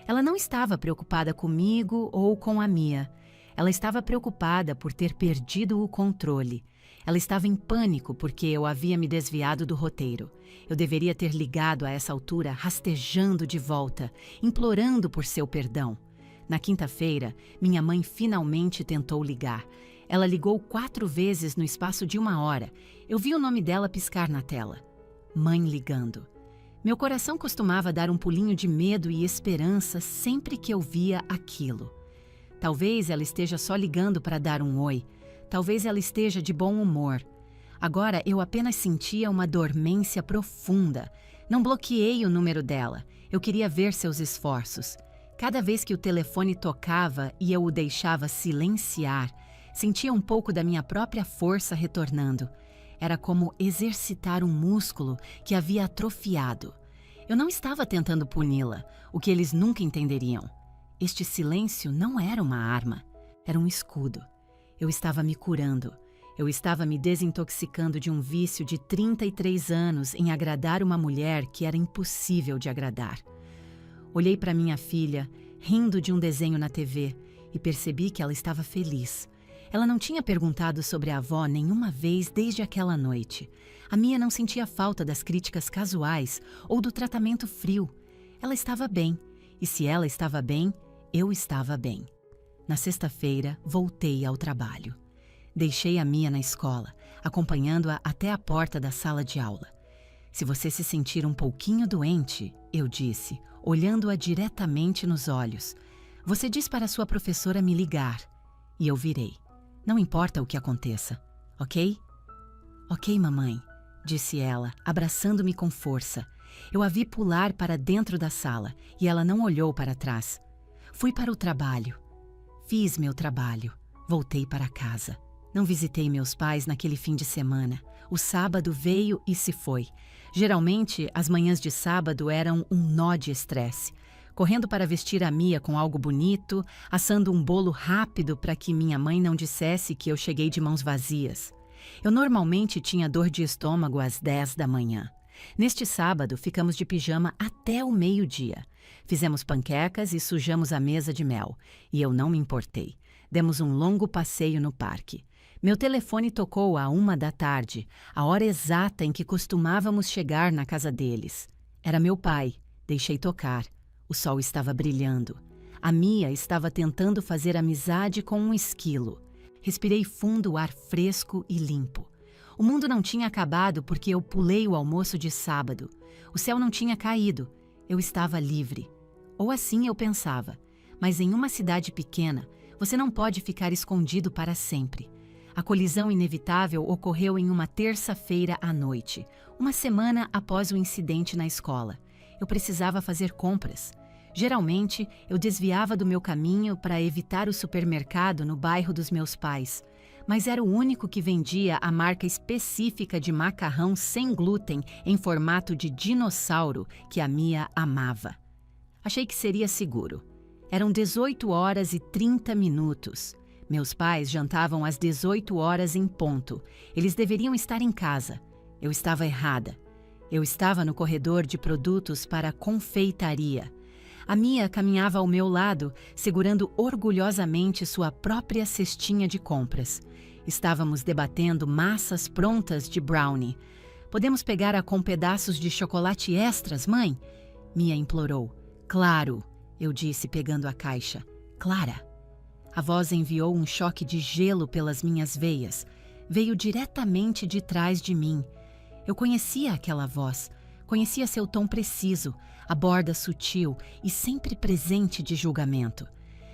Speaker 1: Ela não estava preocupada comigo ou com a Mia. Ela estava preocupada por ter perdido o controle. Ela estava em pânico porque eu havia me desviado do roteiro. Eu deveria ter ligado a essa altura, rastejando de volta, implorando por seu perdão. Na quinta-feira, minha mãe finalmente tentou ligar. Ela ligou 4 vezes no espaço de 1 hora. Eu vi o nome dela piscar na tela. Mãe ligando. Meu coração costumava dar um pulinho de medo e esperança sempre que eu via aquilo. Talvez ela esteja só ligando para dar um oi. Talvez ela esteja de bom humor. Agora eu apenas sentia uma dormência profunda. Não bloqueei o número dela. Eu queria ver seus esforços. Cada vez que o telefone tocava e eu o deixava silenciar, sentia um pouco da minha própria força retornando. Era como exercitar um músculo que havia atrofiado. Eu não estava tentando puni-la, o que eles nunca entenderiam. Este silêncio não era uma arma, era um escudo. Eu estava me curando. Eu estava me desintoxicando de um vício de 33 anos em agradar uma mulher que era impossível de agradar. Olhei para minha filha, rindo de um desenho na TV, e percebi que ela estava feliz. Ela não tinha perguntado sobre a avó nenhuma vez desde aquela noite. A Mia não sentia falta das críticas casuais ou do tratamento frio. Ela estava bem, e se ela estava bem, eu estava bem. Na sexta-feira, voltei ao trabalho. Deixei a Mia na escola, acompanhando-a até a porta da sala de aula. Se você se sentir um pouquinho doente, eu disse, olhando-a diretamente nos olhos, você diz para sua professora me ligar. E eu virei. Não importa o que aconteça, ok? Ok, mamãe, disse ela, abraçando-me com força. Eu a vi pular para dentro da sala e ela não olhou para trás. Fui para o trabalho. Fiz meu trabalho. Voltei para casa. Não visitei meus pais naquele fim de semana. O sábado veio e se foi. Geralmente, as manhãs de sábado eram um nó de estresse. Correndo para vestir a Mia com algo bonito, assando um bolo rápido para que minha mãe não dissesse que eu cheguei de mãos vazias. Eu normalmente tinha dor de estômago às 10 da manhã. Neste sábado, ficamos de pijama até o meio-dia. Fizemos panquecas e sujamos a mesa de mel. E eu não me importei. Demos um longo passeio no parque. Meu telefone tocou à 1 da tarde, a hora exata em que costumávamos chegar na casa deles. Era meu pai. Deixei tocar. O sol estava brilhando. A Mia estava tentando fazer amizade com um esquilo. Respirei fundo o ar fresco e limpo. O mundo não tinha acabado porque eu pulei o almoço de sábado. O céu não tinha caído. Eu estava livre. Ou assim eu pensava. Mas em uma cidade pequena, você não pode ficar escondido para sempre. A colisão inevitável ocorreu em uma terça-feira à noite, uma semana após o incidente na escola. Eu precisava fazer compras. Geralmente, eu desviava do meu caminho para evitar o supermercado no bairro dos meus pais, mas era o único que vendia a marca específica de macarrão sem glúten em formato de dinossauro que a Mia amava. Achei que seria seguro. Eram 18h30. Meus pais jantavam às 18h em ponto. Eles deveriam estar em casa. Eu estava errada. Eu estava no corredor de produtos para a confeitaria. A Mia caminhava ao meu lado, segurando orgulhosamente sua própria cestinha de compras. Estávamos debatendo massas prontas de brownie. Podemos pegar-a com pedaços de chocolate extras, mãe? Mia implorou. Claro, eu disse pegando a caixa. Clara. A voz enviou um choque de gelo pelas minhas veias. Veio diretamente de trás de mim. Eu conhecia aquela voz. Conhecia seu tom preciso, a borda sutil e sempre presente de julgamento.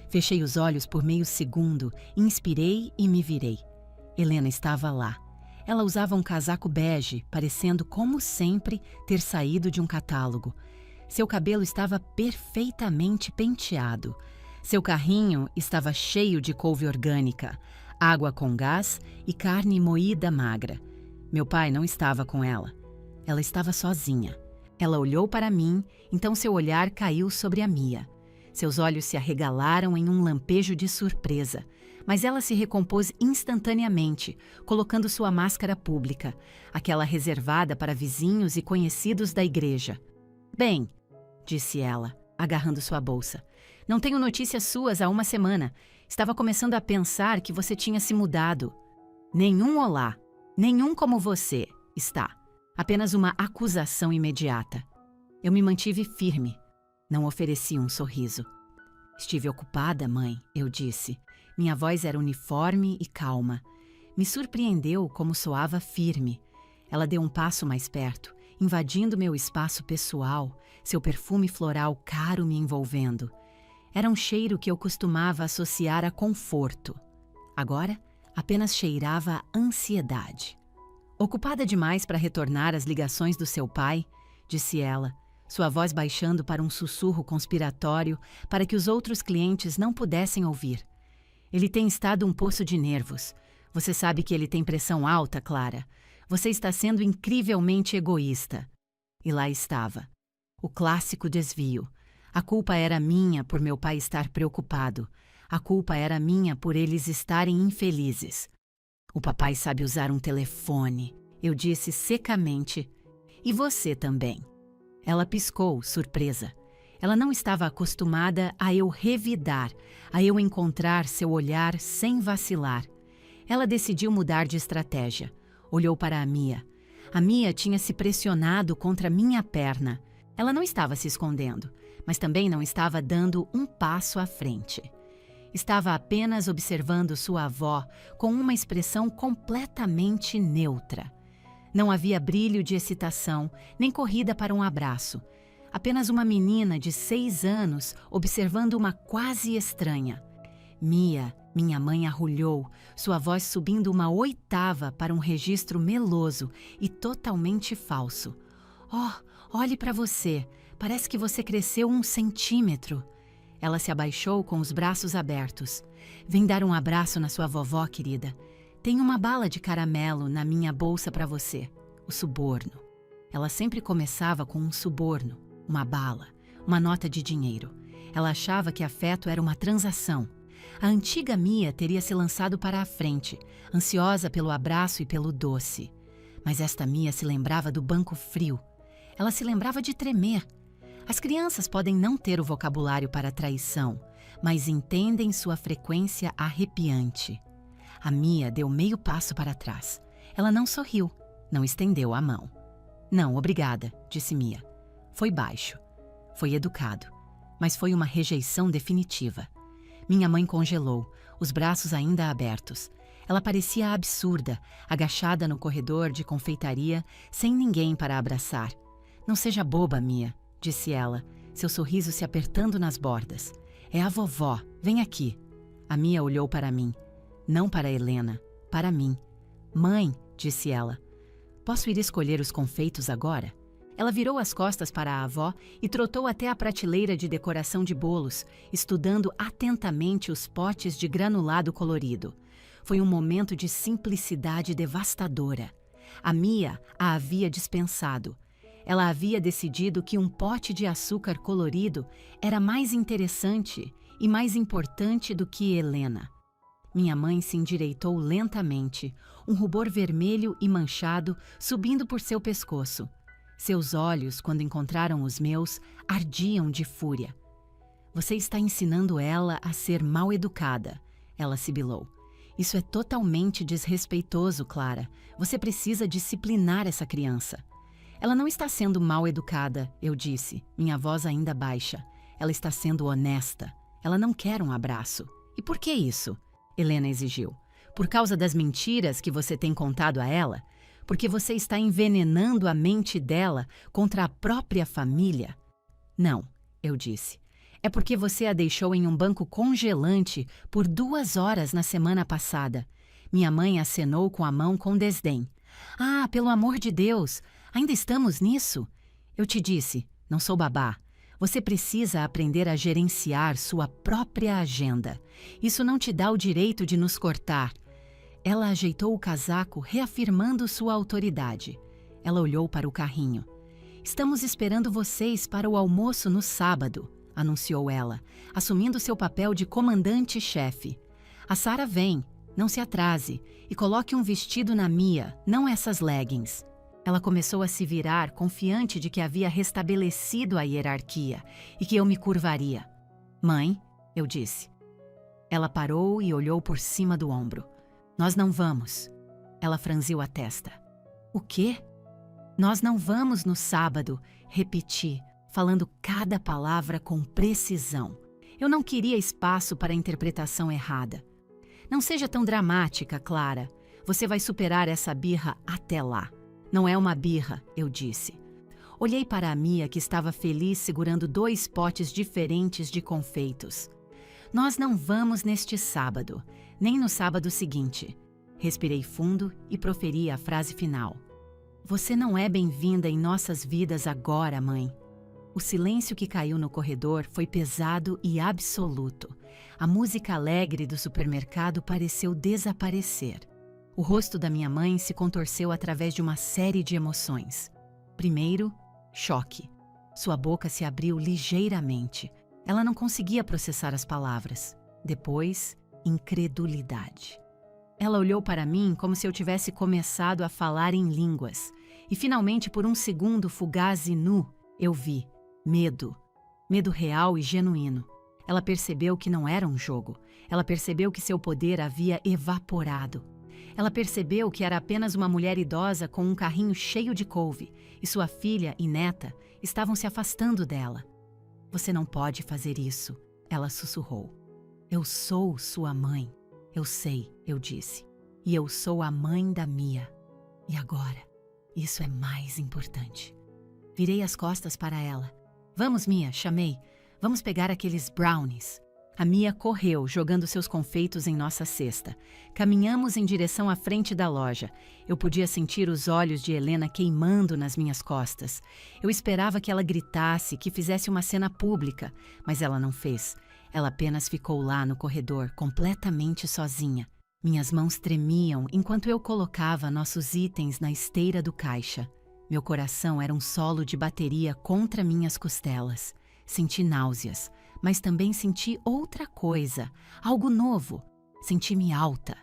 Speaker 1: Fechei os olhos por meio segundo, inspirei e me virei. Helena estava lá. Ela usava um casaco bege, parecendo, como sempre, ter saído de um catálogo. Seu cabelo estava perfeitamente penteado. Seu carrinho estava cheio de couve orgânica, água com gás e carne moída magra. Meu pai não estava com ela. Ela estava sozinha. Ela olhou para mim, então seu olhar caiu sobre a Mia. Seus olhos se arregalaram em um lampejo de surpresa, mas ela se recompôs instantaneamente, colocando sua máscara pública, aquela reservada para vizinhos e conhecidos da igreja. Bem, disse ela, agarrando sua bolsa, não tenho notícias suas há uma semana. Estava começando a pensar que você tinha se mudado. Nenhum olá, nenhum como você, está. Apenas uma acusação imediata. Eu me mantive firme. Não ofereci um sorriso. Estive ocupada, mãe, eu disse. Minha voz era uniforme e calma. Me surpreendeu como soava firme. Ela deu um passo mais perto invadindo meu espaço pessoal, seu perfume floral caro me envolvendo. Era um cheiro que eu costumava associar a conforto. Agora, apenas cheirava a ansiedade. Ocupada demais para retornar às ligações do seu pai, disse ela, sua voz baixando para um sussurro conspiratório para que os outros clientes não pudessem ouvir. Ele tem estado um poço de nervos. Você sabe que ele tem pressão alta, Clara. Você está sendo incrivelmente egoísta. E lá estava. O clássico desvio. A culpa era minha por meu pai estar preocupado. A culpa era minha por eles estarem infelizes. O papai sabe usar um telefone, eu disse secamente. E você também. Ela piscou, surpresa. Ela não estava acostumada a eu revidar, a eu encontrar seu olhar sem vacilar. Ela decidiu mudar de estratégia. Olhou para a Mia. A Mia tinha se pressionado contra minha perna. Ela não estava se escondendo, mas também não estava dando um passo à frente. Estava apenas observando sua avó com uma expressão completamente neutra. Não havia brilho de excitação, nem corrida para um abraço. Apenas uma menina de 6 anos observando uma quase estranha. Mia, minha mãe arrulhou, sua voz subindo uma oitava para um registro meloso e totalmente falso. Oh, olhe para você, parece que você cresceu 1 centímetro. Ela se abaixou com os braços abertos. Vem dar um abraço na sua vovó, querida. Tem uma bala de caramelo na minha bolsa para você. O suborno. Ela sempre começava com um suborno, uma bala, uma nota de dinheiro. Ela achava que afeto era uma transação. A antiga Mia teria se lançado para a frente, ansiosa pelo abraço e pelo doce. Mas esta Mia se lembrava do banco frio. Ela se lembrava de tremer. As crianças podem não ter o vocabulário para traição, mas entendem sua frequência arrepiante. A Mia deu meio passo para trás. Ela não sorriu, não estendeu a mão. Não, obrigada, disse Mia. Foi baixo, foi educado, mas foi uma rejeição definitiva. Minha mãe congelou, os braços ainda abertos. Ela parecia absurda, agachada no corredor de confeitaria, sem ninguém para abraçar. Não seja boba, Mia, disse ela, seu sorriso se apertando nas bordas. É a vovó, vem aqui. A Mia olhou para mim. Não para Helena, para mim. Mãe, disse ela, posso ir escolher os confeitos agora? Ela virou as costas para a avó e trotou até a prateleira de decoração de bolos, estudando atentamente os potes de granulado colorido. Foi um momento de simplicidade devastadora. A Mia a havia dispensado. Ela havia decidido que um pote de açúcar colorido era mais interessante e mais importante do que Helena. Minha mãe se endireitou lentamente, um rubor vermelho e manchado subindo por seu pescoço. Seus olhos, quando encontraram os meus, ardiam de fúria. Você está ensinando ela a ser mal educada, ela sibilou. Isso é totalmente desrespeitoso, Clara. Você precisa disciplinar essa criança. Ela não está sendo mal educada, eu disse, minha voz ainda baixa. Ela está sendo honesta. Ela não quer um abraço. E por que isso? Helena exigiu. Por causa das mentiras que você tem contado a ela? Porque você está envenenando a mente dela contra a própria família? Não, eu disse. É porque você a deixou em um banco congelante por 2 horas na semana passada. Minha mãe acenou com a mão com desdém. Ah, pelo amor de Deus! Ainda estamos nisso? Eu te disse, não sou babá. Você precisa aprender a gerenciar sua própria agenda. Isso não te dá o direito de nos cortar. Ela ajeitou o casaco, reafirmando sua autoridade. Ela olhou para o carrinho. Estamos esperando vocês para o almoço no sábado, anunciou ela, assumindo seu papel de comandante-chefe. A Sarah vem, não se atrase, e coloque um vestido na Mia, não essas leggings. Ela começou a se virar, confiante de que havia restabelecido a hierarquia e que eu me curvaria. Mãe, eu disse. Ela parou e olhou por cima do ombro. Nós não vamos. Ela franziu a testa. O quê? Nós não vamos no sábado, repeti, falando cada palavra com precisão. Eu não queria espaço para interpretação errada. Não seja tão dramática, Clara. Você vai superar essa birra até lá. Não é uma birra, eu disse. Olhei para a Mia, que estava feliz segurando 2 potes diferentes de confeitos. Nós não vamos neste sábado, nem no sábado seguinte. Respirei fundo e proferi a frase final. Você não é bem-vinda em nossas vidas agora, mãe. O silêncio que caiu no corredor foi pesado e absoluto. A música alegre do supermercado pareceu desaparecer. O rosto da minha mãe se contorceu através de uma série de emoções. Primeiro, choque. Sua boca se abriu ligeiramente. Ela não conseguia processar as palavras. Depois, incredulidade. Ela olhou para mim como se eu tivesse começado a falar em línguas. E finalmente, por um segundo fugaz e nu, eu vi medo. Medo real e genuíno. Ela percebeu que não era um jogo. Ela percebeu que seu poder havia evaporado. Ela percebeu que era apenas uma mulher idosa com um carrinho cheio de couve e sua filha e neta estavam se afastando dela. Você não pode fazer isso, ela sussurrou. Eu sou sua mãe. Eu sei, eu disse. E eu sou a mãe da Mia. E agora, isso é mais importante. Virei as costas para ela. Vamos, Mia, chamei. Vamos pegar aqueles brownies. A Mia correu, jogando seus confeitos em nossa cesta. Caminhamos em direção à frente da loja. Eu podia sentir os olhos de Helena queimando nas minhas costas. Eu esperava que ela gritasse, que fizesse uma cena pública, mas ela não fez. Ela apenas ficou lá no corredor, completamente sozinha. Minhas mãos tremiam enquanto eu colocava nossos itens na esteira do caixa. Meu coração era um solo de bateria contra minhas costelas. Senti náuseas. Mas também senti outra coisa, algo novo. Senti-me alta.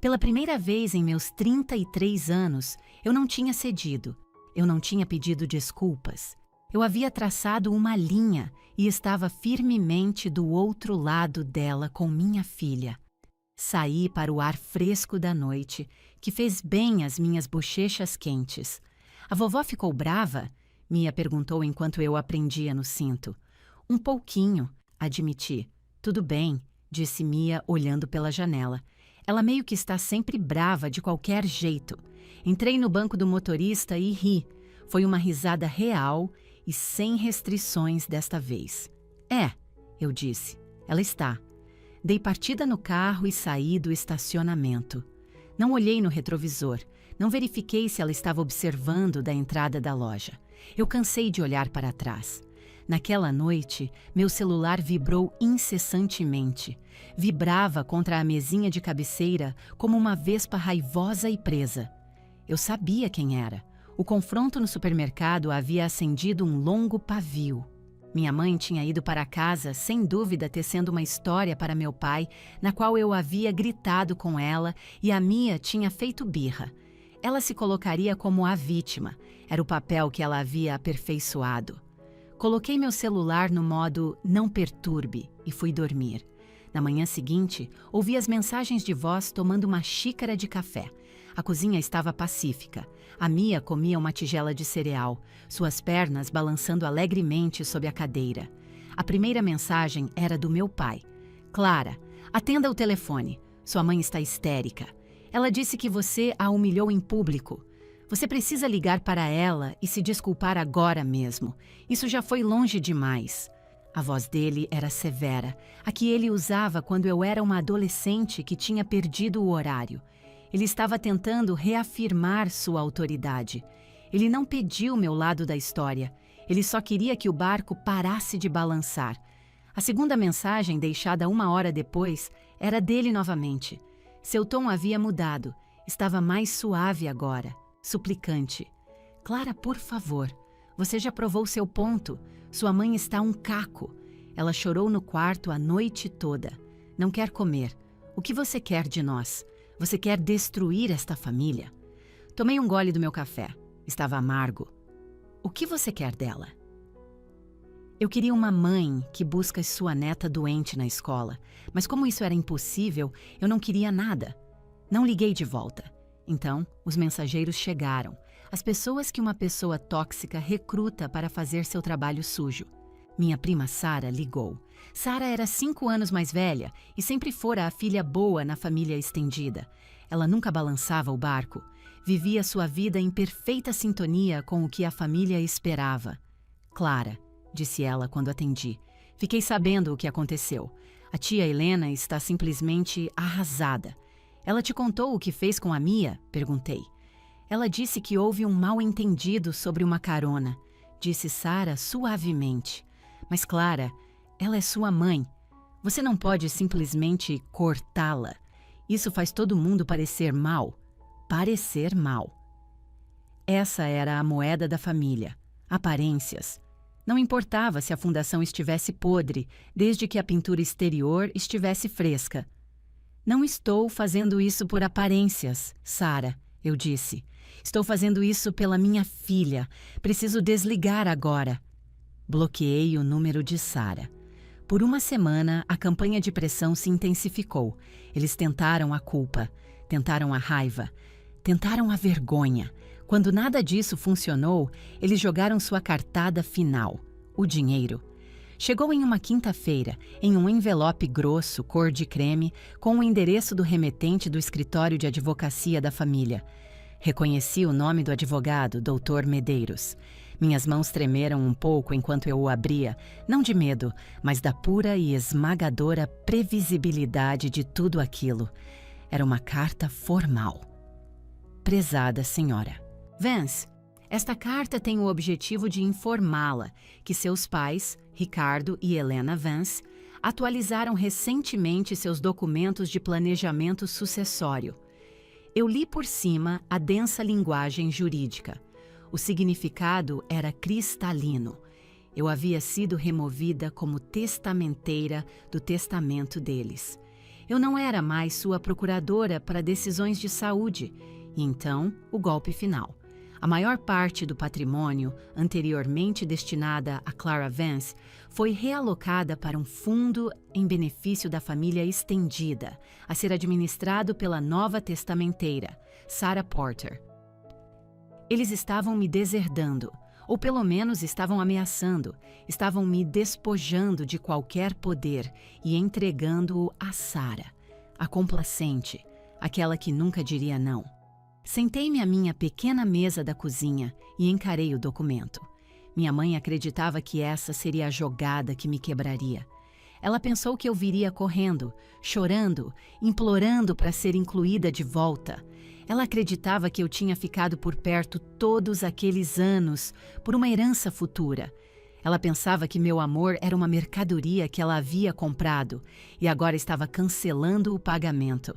Speaker 1: Pela primeira vez em meus 33 anos, eu não tinha cedido. Eu não tinha pedido desculpas. Eu havia traçado uma linha e estava firmemente do outro lado dela com minha filha. Saí para o ar fresco da noite, que fez bem às minhas bochechas quentes. A vovó ficou brava? Mia perguntou enquanto eu a prendia no cinto. Um pouquinho, admiti. Tudo bem, disse Mia olhando pela janela. Ela meio que está sempre brava de qualquer jeito. Entrei no banco do motorista e ri. Foi uma risada real e sem restrições desta vez. É, eu disse. Ela está. Dei partida no carro e saí do estacionamento. Não olhei no retrovisor. Não verifiquei se ela estava observando da entrada da loja. Eu cansei de olhar para trás. Naquela noite, meu celular vibrou incessantemente. Vibrava contra a mesinha de cabeceira como uma vespa raivosa e presa. Eu sabia quem era. O confronto no supermercado havia acendido um longo pavio. Minha mãe tinha ido para casa, sem dúvida tecendo uma história para meu pai, na qual eu havia gritado com ela e a Mia tinha feito birra. Ela se colocaria como a vítima. Era o papel que ela havia aperfeiçoado. Coloquei meu celular no modo não perturbe e fui dormir. Na manhã seguinte, ouvi as mensagens de voz tomando uma xícara de café. A cozinha estava pacífica. A Mia comia uma tigela de cereal, suas pernas balançando alegremente sob a cadeira. A primeira mensagem era do meu pai. Clara, atenda o telefone. Sua mãe está histérica. Ela disse que você a humilhou em público. Você precisa ligar para ela e se desculpar agora mesmo. Isso já foi longe demais. A voz dele era severa, a que ele usava quando eu era uma adolescente que tinha perdido o horário. Ele estava tentando reafirmar sua autoridade. Ele não pediu meu lado da história. Ele só queria que o barco parasse de balançar. A segunda mensagem, deixada 1 hora depois, era dele novamente. Seu tom havia mudado. Estava mais suave agora. Suplicante. Clara, por favor, você já provou seu ponto. Sua mãe está um caco. Ela chorou no quarto a noite toda. Não quer comer. O que você quer de nós? Você quer destruir esta família? Tomei um gole do meu café. Estava amargo. O que você quer dela? Eu queria uma mãe que busca sua neta doente na escola, mas como isso era impossível, eu não queria nada. Não liguei de volta. Então, os mensageiros chegaram, as pessoas que uma pessoa tóxica recruta para fazer seu trabalho sujo. Minha prima Sara ligou. Sara era 5 anos mais velha e sempre fora a filha boa na família estendida. Ela nunca balançava o barco. Vivia sua vida em perfeita sintonia com o que a família esperava. Clara, disse ela quando atendi. Fiquei sabendo o que aconteceu. A tia Helena está simplesmente arrasada. Ela te contou o que fez com a Mia? Perguntei. Ela disse que houve um mal-entendido sobre uma carona, disse Sara suavemente. Mas Clara, ela é sua mãe. Você não pode simplesmente cortá-la. Isso faz todo mundo parecer mal. Parecer mal. Essa era a moeda da família. Aparências. Não importava se a fundação estivesse podre, desde que a pintura exterior estivesse fresca. Não estou fazendo isso por aparências, Sara, eu disse. Estou fazendo isso pela minha filha. Preciso desligar agora. Bloqueei o número de Sara. Por uma semana, a campanha de pressão se intensificou. Eles tentaram a culpa, tentaram a raiva, tentaram a vergonha. Quando nada disso funcionou, eles jogaram sua cartada final, o dinheiro. Chegou em uma quinta-feira, em um envelope grosso, cor de creme, com o endereço do remetente do escritório de advocacia da família. Reconheci o nome do advogado, Dr. Medeiros. Minhas mãos tremeram um pouco enquanto eu o abria, não de medo, mas da pura e esmagadora previsibilidade de tudo aquilo. Era uma carta formal. Prezada senhora. Vance, esta carta tem o objetivo de informá-la que seus pais, Ricardo e Helena Vance, atualizaram recentemente seus documentos de planejamento sucessório. Eu li por cima a densa linguagem jurídica. O significado era cristalino. Eu havia sido removida como testamenteira do testamento deles. Eu não era mais sua procuradora para decisões de saúde. E então, o golpe final. A maior parte do patrimônio, anteriormente destinada a Clara Vance, foi realocada para um fundo em benefício da família estendida, a ser administrado pela nova testamenteira, Sarah Porter. Eles estavam me deserdando, ou pelo menos estavam ameaçando, estavam me despojando de qualquer poder e entregando-o a Sarah, a complacente, aquela que nunca diria não. Sentei-me à minha pequena mesa da cozinha e encarei o documento. Minha mãe acreditava que essa seria a jogada que me quebraria. Ela pensou que eu viria correndo, chorando, implorando para ser incluída de volta. Ela acreditava que eu tinha ficado por perto todos aqueles anos, por uma herança futura. Ela pensava que meu amor era uma mercadoria que ela havia comprado e agora estava cancelando o pagamento.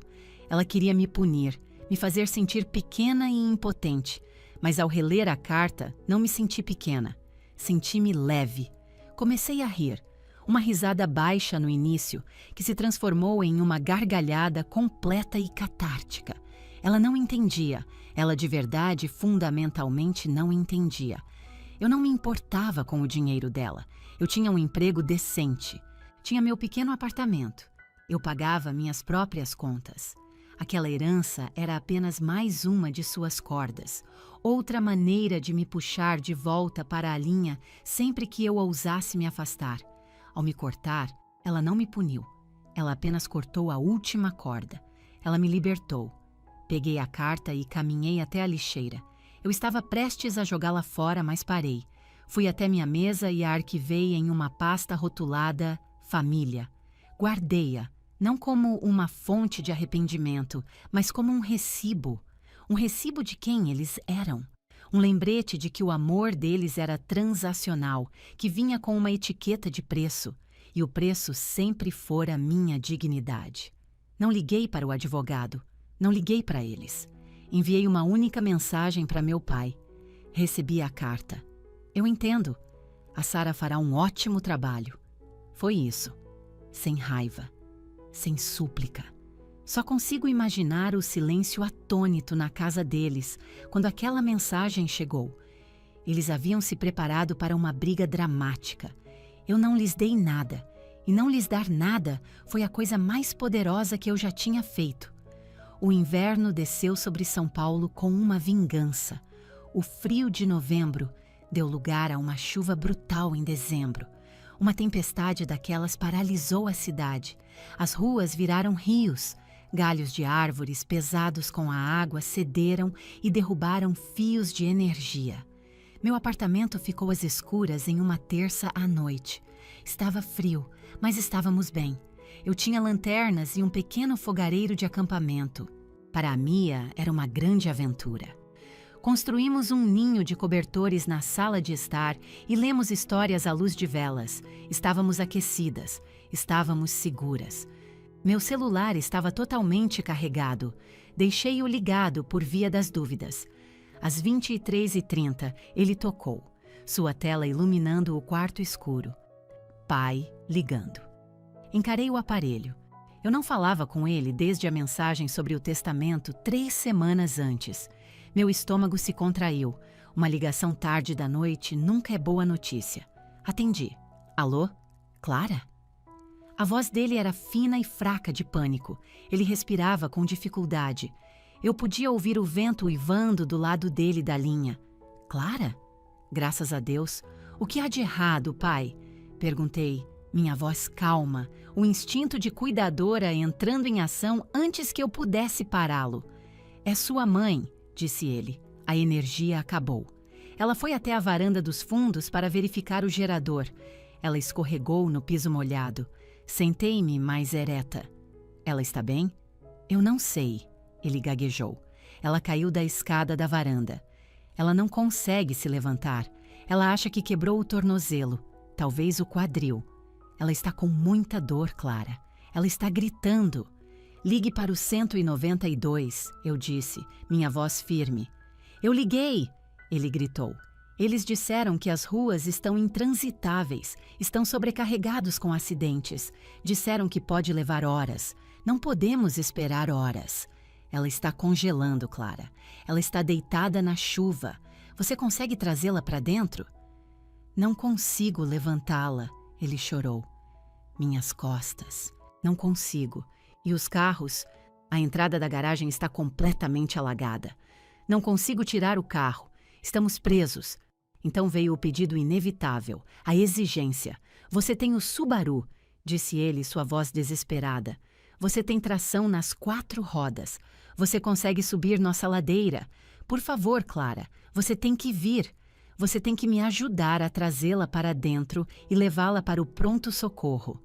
Speaker 1: Ela queria me punir, me fazer sentir pequena e impotente, mas ao reler a carta, não me senti pequena. Senti-me leve. Comecei a rir. Uma risada baixa no início, que se transformou em uma gargalhada completa e catártica. Ela não entendia. Ela de verdade, fundamentalmente, não entendia. Eu não me importava com o dinheiro dela. Eu tinha um emprego decente. Tinha meu pequeno apartamento. Eu pagava minhas próprias contas. Aquela herança era apenas mais uma de suas cordas, outra maneira de me puxar de volta para a linha sempre que eu ousasse me afastar. Ao me cortar, ela não me puniu. Ela apenas cortou a última corda. Ela me libertou. Peguei a carta e caminhei até a lixeira. Eu estava prestes a jogá-la fora, mas parei. Fui até minha mesa e a arquivei em uma pasta rotulada Família. Guardei-a. Não como uma fonte de arrependimento, mas como um recibo. Um recibo de quem eles eram. Um lembrete de que o amor deles era transacional, que vinha com uma etiqueta de preço. E o preço sempre fora minha dignidade. Não liguei para o advogado. Não liguei para eles. Enviei uma única mensagem para meu pai. Recebi a carta. Eu entendo. A Sarah fará um ótimo trabalho. Foi isso. Sem raiva. Sem súplica. Só consigo imaginar o silêncio atônito na casa deles quando aquela mensagem chegou. Eles haviam se preparado para uma briga dramática. Eu não lhes dei nada, e não lhes dar nada foi a coisa mais poderosa que eu já tinha feito. O inverno desceu sobre São Paulo com uma vingança. O frio de novembro deu lugar a uma chuva brutal em dezembro. Uma tempestade daquelas paralisou a cidade. As ruas viraram rios, Galhos de árvores pesados com a água cederam e derrubaram fios de energia. Meu apartamento ficou às escuras em uma terça à noite. Estava frio, mas estávamos bem. Eu tinha lanternas e um pequeno fogareiro de acampamento. Para a Mia, era uma grande aventura. Construímos um ninho de cobertores na sala de estar e lemos histórias à luz de velas. Estávamos aquecidas, estávamos seguras. Meu celular estava totalmente carregado. Deixei-o ligado por via das dúvidas. Às 23h30, ele tocou, sua tela iluminando o quarto escuro. Pai ligando. Encarei o aparelho. Eu não falava com ele desde a mensagem sobre o testamento 3 semanas antes. Meu estômago se contraiu. Uma ligação tarde da noite nunca é boa notícia. Atendi. Alô? Clara? A voz dele era fina e fraca de pânico. Ele respirava com dificuldade. Eu podia ouvir o vento uivando do lado dele da linha. Clara? Graças a Deus. O que há de errado, pai? Perguntei. Minha voz calma, o instinto de cuidadora entrando em ação antes que eu pudesse pará-lo. É sua mãe, disse ele. A energia acabou. Ela foi até a varanda dos fundos para verificar o gerador. Ela escorregou no piso molhado. Sentei-me mais ereta. Ela está bem? Eu não sei, ele gaguejou. Ela caiu da escada da varanda. Ela não consegue se levantar. Ela acha que quebrou o tornozelo, talvez o quadril. Ela está com muita dor, Clara. Ela está gritando. Ligue para o 192, eu disse, minha voz firme. Eu liguei, ele gritou. Eles disseram que as ruas estão intransitáveis, estão sobrecarregados com acidentes. Disseram que pode levar horas. Não podemos esperar horas. Ela está congelando, Clara. Ela está deitada na chuva. Você consegue trazê-la para dentro? Não consigo levantá-la, ele chorou. Minhas costas. Não consigo. E os carros? A entrada da garagem está completamente alagada. Não consigo tirar o carro. Estamos presos. Então veio o pedido inevitável, a exigência. Você tem o Subaru, disse ele, sua voz desesperada. Você tem tração nas 4 rodas. Você consegue subir nossa ladeira. Por favor, Clara, você tem que vir. Você tem que me ajudar a trazê-la para dentro e levá-la para o pronto-socorro.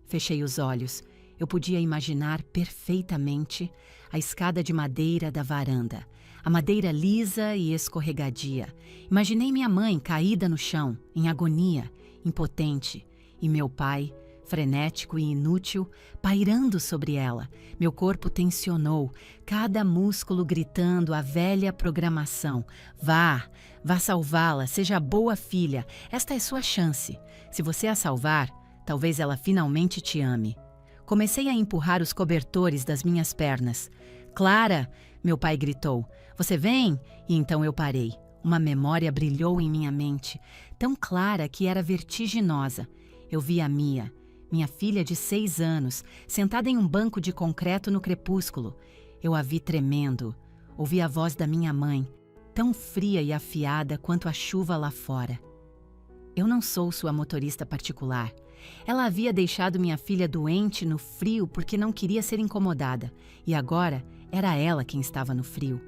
Speaker 1: Fechei os olhos. Eu podia imaginar perfeitamente a escada de madeira da varanda, a madeira lisa e escorregadia. Imaginei minha mãe caída no chão, em agonia, impotente, e meu pai, frenético e inútil, pairando sobre ela. Meu corpo tensionou, cada músculo gritando a velha programação. Vá salvá-la, seja boa filha, esta é sua chance. Se você a salvar, talvez ela finalmente te ame. Comecei a empurrar os cobertores das minhas pernas. Clara, meu pai gritou, você vem? E então eu parei. Uma memória brilhou em minha mente, tão clara que era vertiginosa. Eu vi a Mia, minha filha de 6 anos, sentada em um banco de concreto no crepúsculo. Eu a vi tremendo. Ouvi a voz da minha mãe, tão fria e afiada quanto a chuva lá fora. Eu não sou sua motorista particular. Ela havia deixado minha filha doente no frio porque não queria ser incomodada. E agora era ela quem estava no frio.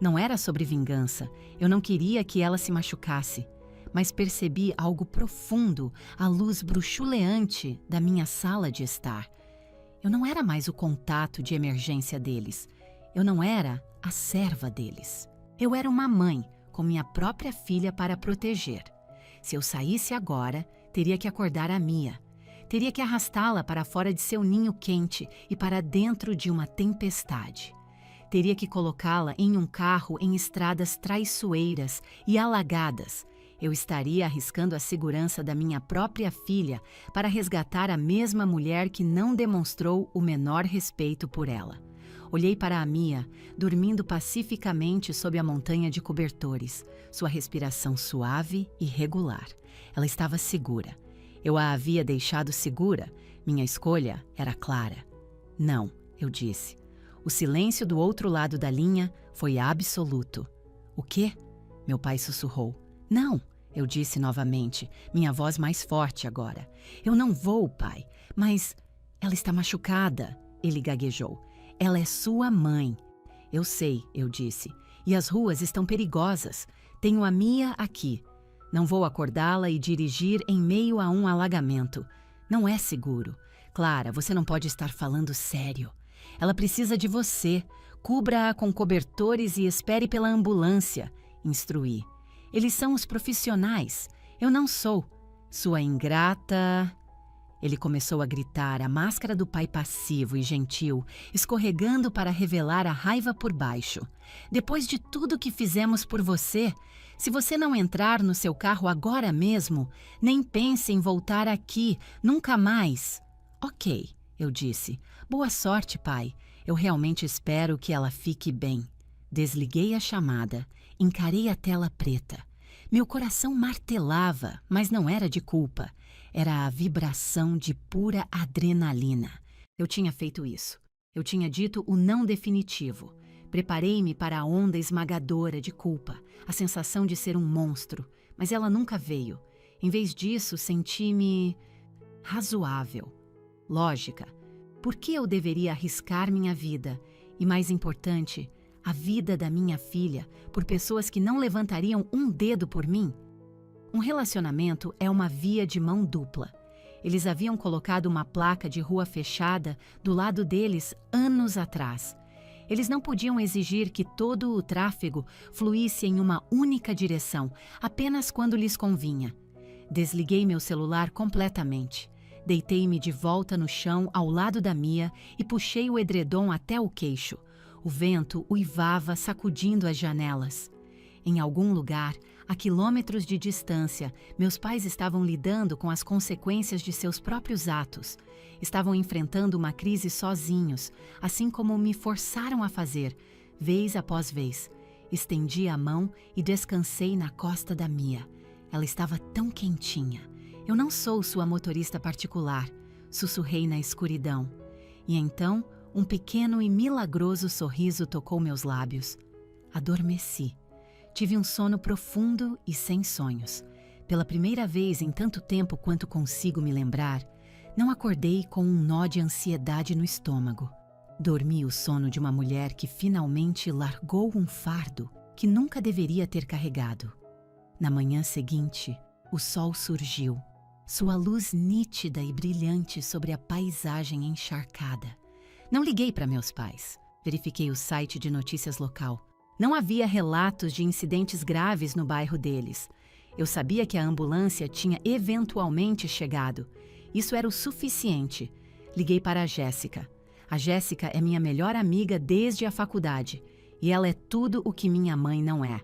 Speaker 1: Não era sobre vingança. Eu não queria que ela se machucasse. Mas percebi algo profundo, a luz bruxuleante da minha sala de estar. Eu não era mais o contato de emergência deles. Eu não era a serva deles. Eu era uma mãe com minha própria filha para proteger. Se eu saísse agora, teria que acordar a Mia. Teria que arrastá-la para fora de seu ninho quente e para dentro de uma tempestade. Teria que colocá-la em um carro em estradas traiçoeiras e alagadas. Eu estaria arriscando a segurança da minha própria filha para resgatar a mesma mulher que não demonstrou o menor respeito por ela. Olhei para a Mia, dormindo pacificamente sob a montanha de cobertores, sua respiração suave e regular. Ela estava segura. Eu a havia deixado segura. Minha escolha era clara. Não, eu disse. O silêncio do outro lado da linha foi absoluto. O quê? Meu pai sussurrou. Não, eu disse novamente, minha voz mais forte agora. Eu não vou, pai, mas ela está machucada, ele gaguejou. Ela é sua mãe. Eu sei, eu disse. E as ruas estão perigosas. Tenho a Mia aqui. Não vou acordá-la e dirigir em meio a um alagamento. Não é seguro. Clara, você não pode estar falando sério. Ela precisa de você. Cubra-a com cobertores e espere pela ambulância. Instruí. Eles são os profissionais. Eu não sou. Sua ingrata... Ele começou a gritar, a máscara do pai passivo e gentil, escorregando para revelar a raiva por baixo. Depois de tudo que fizemos por você, se você não entrar no seu carro agora mesmo, nem pense em voltar aqui, nunca mais. Ok, eu disse. Boa sorte, pai. Eu realmente espero que ela fique bem. Desliguei a chamada, encarei a tela preta. Meu coração martelava, mas não era de culpa. Era a vibração de pura adrenalina. Eu tinha feito isso. Eu tinha dito o não definitivo. Preparei-me para a onda esmagadora de culpa, a sensação de ser um monstro, mas ela nunca veio. Em vez disso, senti-me razoável. Lógica. Por que eu deveria arriscar minha vida? E mais importante, a vida da minha filha, por pessoas que não levantariam um dedo por mim? Um relacionamento é uma via de mão dupla. Eles haviam colocado uma placa de rua fechada do lado deles anos atrás. Eles não podiam exigir que todo o tráfego fluísse em uma única direção, apenas quando lhes convinha. Desliguei meu celular completamente. Deitei-me de volta no chão ao lado da Mia e puxei o edredom até o queixo. O vento uivava, sacudindo as janelas. Em algum lugar, a quilômetros de distância, meus pais estavam lidando com as consequências de seus próprios atos. Estavam enfrentando uma crise sozinhos, assim como me forçaram a fazer, vez após vez. Estendi a mão e descansei na costa da Mia. Ela estava tão quentinha. Eu não sou sua motorista particular, sussurrei na escuridão. E então, um pequeno e milagroso sorriso tocou meus lábios. Adormeci. Tive um sono profundo e sem sonhos. Pela primeira vez em tanto tempo quanto consigo me lembrar, não acordei com um nó de ansiedade no estômago. Dormi o sono de uma mulher que finalmente largou um fardo que nunca deveria ter carregado. Na manhã seguinte, o sol surgiu, sua luz nítida e brilhante sobre a paisagem encharcada. Não liguei para meus pais. Verifiquei o site de notícias local. Não havia relatos de incidentes graves no bairro deles. Eu sabia que a ambulância tinha eventualmente chegado. Isso era o suficiente. Liguei para a Jéssica. A Jéssica é minha melhor amiga desde a faculdade. E ela é tudo o que minha mãe não é.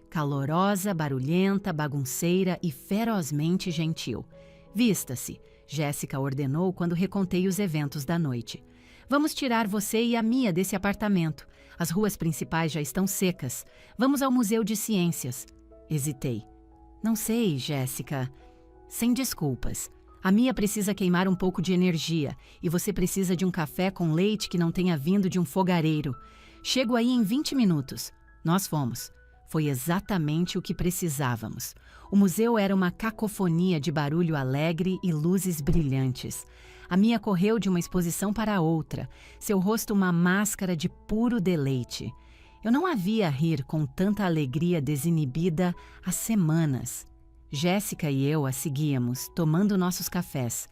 Speaker 1: Calorosa, barulhenta, bagunceira e ferozmente gentil. Vista-se, Jéssica ordenou quando recontei os eventos da noite. Vamos tirar você e a Mia desse apartamento. As ruas principais já estão secas. Vamos ao Museu de Ciências. Hesitei. Não sei, Jéssica. Sem desculpas. A Mia precisa queimar um pouco de energia e você precisa de um café com leite que não tenha vindo de um fogareiro. Chego aí em 20 minutos. Nós fomos. Foi exatamente o que precisávamos. O museu era uma cacofonia de barulho alegre e luzes brilhantes. A Mia correu de uma exposição para outra, seu rosto uma máscara de puro deleite. Eu não a via rir com tanta alegria desinibida há semanas. Jéssica e eu a seguíamos, tomando nossos cafés.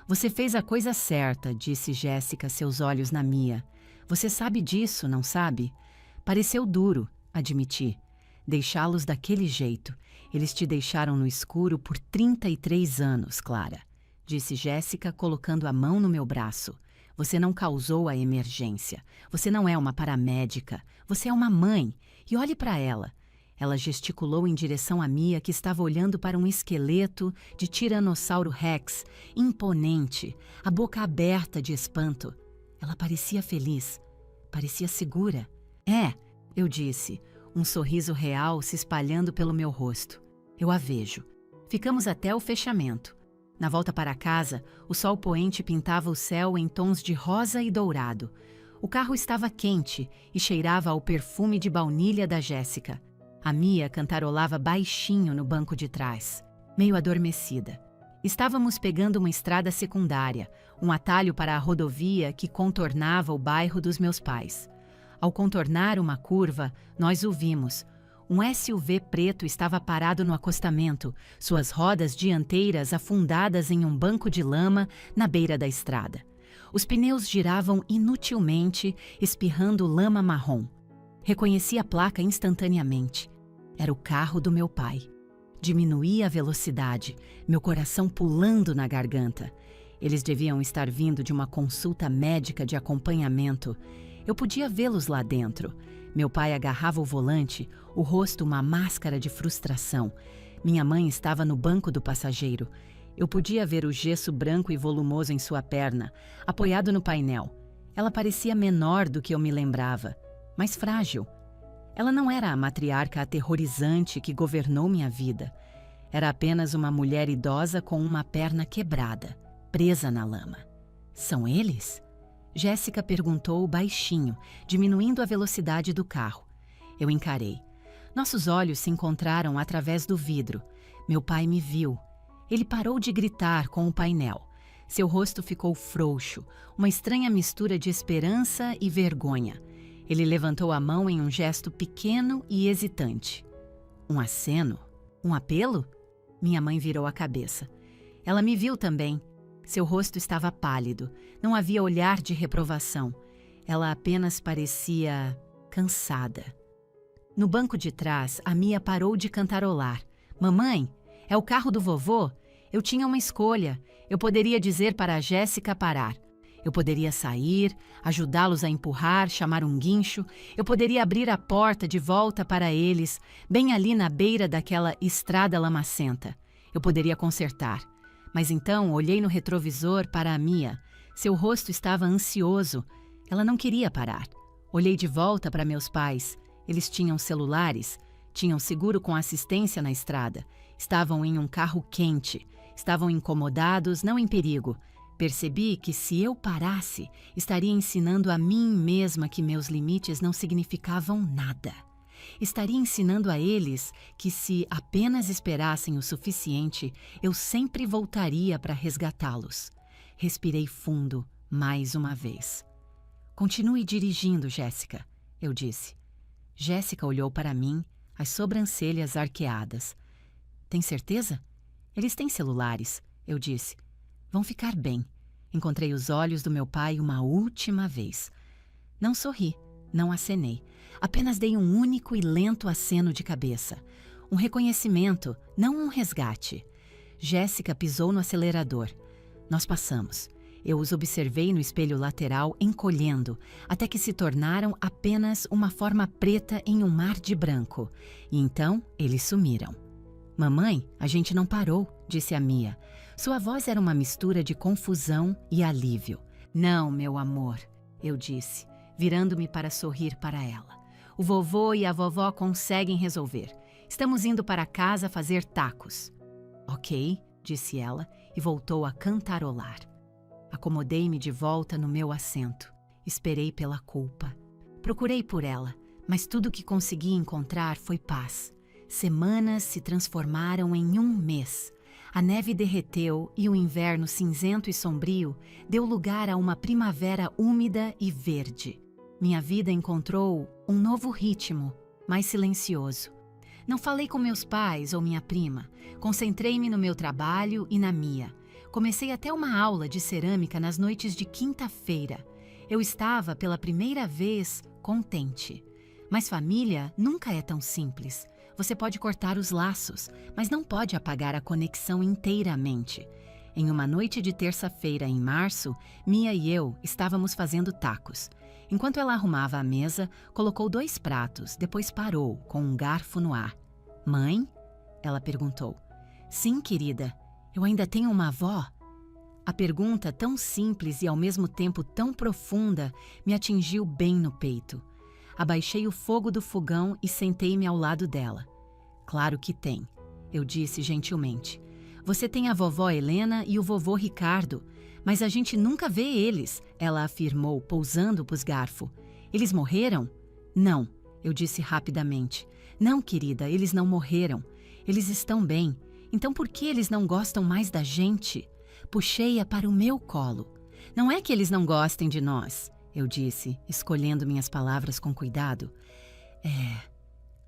Speaker 1: Você fez a coisa certa, disse Jéssica, seus olhos na Mia. Você sabe disso, não sabe? Pareceu duro, admiti. Deixá-los daquele jeito. Eles te deixaram no escuro por 33 anos, Clara. Disse Jéssica, colocando a mão no meu braço. Você não causou a emergência. Você não é uma paramédica. Você é uma mãe. E olhe para ela. Ela gesticulou em direção a Mia, que estava olhando para um esqueleto de Tiranossauro Rex, imponente, a boca aberta de espanto. Ela parecia feliz. Parecia segura. É, eu disse, um sorriso real se espalhando pelo meu rosto. Eu a vejo. Ficamos até o fechamento. Na volta para casa, o sol poente pintava o céu em tons de rosa e dourado. O carro estava quente e cheirava ao perfume de baunilha da Jéssica. A Mia cantarolava baixinho no banco de trás, meio adormecida. Estávamos pegando uma estrada secundária, um atalho para a rodovia que contornava o bairro dos meus pais. Ao contornar uma curva, nós o vimos. Um SUV preto estava parado no acostamento, suas rodas dianteiras afundadas em um banco de lama na beira da estrada. Os pneus giravam inutilmente, espirrando lama marrom. Reconheci a placa instantaneamente. Era o carro do meu pai. Diminuí a velocidade, meu coração pulando na garganta. Eles deviam estar vindo de uma consulta médica de acompanhamento. Eu podia vê-los lá dentro. Meu pai agarrava o volante, o rosto uma máscara de frustração. Minha mãe estava no banco do passageiro. Eu podia ver o gesso branco e volumoso em sua perna, apoiado no painel. Ela parecia menor do que eu me lembrava, mas frágil. Ela não era a matriarca aterrorizante que governou minha vida. Era apenas uma mulher idosa com uma perna quebrada, presa na lama. São eles? Jéssica perguntou baixinho, diminuindo a velocidade do carro. Eu encarei. Nossos olhos se encontraram através do vidro. Meu pai me viu. Ele parou de gritar com o painel. Seu rosto ficou frouxo, uma estranha mistura de esperança e vergonha. Ele levantou a mão em um gesto pequeno e hesitante. Um aceno? Um apelo? Minha mãe virou a cabeça. Ela me viu também. Seu rosto estava pálido. Não havia olhar de reprovação. Ela apenas parecia cansada. No banco de trás, a Mia parou de cantarolar. Mamãe, é o carro do vovô? Eu tinha uma escolha. Eu poderia dizer para a Jéssica parar. Eu poderia sair, ajudá-los a empurrar, chamar um guincho. Eu poderia abrir a porta de volta para eles, bem ali na beira daquela estrada lamacenta. Eu poderia consertar. Mas então olhei no retrovisor para a Mia. Seu rosto estava ansioso. Ela não queria parar. Olhei de volta para meus pais. Eles tinham celulares, tinham seguro com assistência na estrada. Estavam em um carro quente. Estavam incomodados, não em perigo. Percebi que se eu parasse, estaria ensinando a mim mesma que meus limites não significavam nada. Estaria ensinando a eles que se apenas esperassem o suficiente, eu sempre voltaria para resgatá-los. Respirei fundo, mais uma vez. Continue dirigindo, Jéssica, eu disse. Jéssica olhou para mim, as sobrancelhas arqueadas. Tem certeza? Eles têm celulares, eu disse. Vão ficar bem. Encontrei os olhos do meu pai uma última vez. Não sorri, não acenei. Apenas dei um único e lento aceno de cabeça. Um reconhecimento, não um resgate. Jéssica pisou no acelerador. Nós passamos. Eu os observei no espelho lateral encolhendo, até que se tornaram apenas uma forma preta em um mar de branco. E então eles sumiram. Mamãe, a gente não parou, disse a Mia. Sua voz era uma mistura de confusão e alívio. Não, meu amor, eu disse, virando-me para sorrir para ela. O vovô e a vovó conseguem resolver. Estamos indo para casa fazer tacos. Ok, disse ela e voltou a cantarolar. Acomodei-me de volta no meu assento. Esperei pela culpa. Procurei por ela, mas tudo que consegui encontrar foi paz. Semanas se transformaram em um mês. A neve derreteu e o inverno cinzento e sombrio deu lugar a uma primavera úmida e verde. Minha vida encontrou um novo ritmo, mais silencioso. Não falei com meus pais ou minha prima. Concentrei-me no meu trabalho e na Mia. Comecei até uma aula de cerâmica nas noites de quinta-feira. Eu estava, pela primeira vez, contente. Mas família nunca é tão simples. Você pode cortar os laços, mas não pode apagar a conexão inteiramente. Em uma noite de terça-feira em março, Mia e eu estávamos fazendo tacos. Enquanto ela arrumava a mesa, colocou 2 pratos, depois parou, com um garfo no ar. Mãe? Ela perguntou. Sim, querida. Eu ainda tenho uma avó? A pergunta, tão simples e ao mesmo tempo tão profunda, me atingiu bem no peito. Abaixei o fogo do fogão e sentei-me ao lado dela. Claro que tem, eu disse gentilmente. Você tem a vovó Helena e o vovô Ricardo, mas a gente nunca vê eles, ela afirmou, pousando pus garfo. Eles morreram? Não, eu disse rapidamente. Não, querida, eles não morreram. Eles estão bem. Então por que eles não gostam mais da gente? Puxei-a para o meu colo. Não é que eles não gostem de nós, eu disse, escolhendo minhas palavras com cuidado. É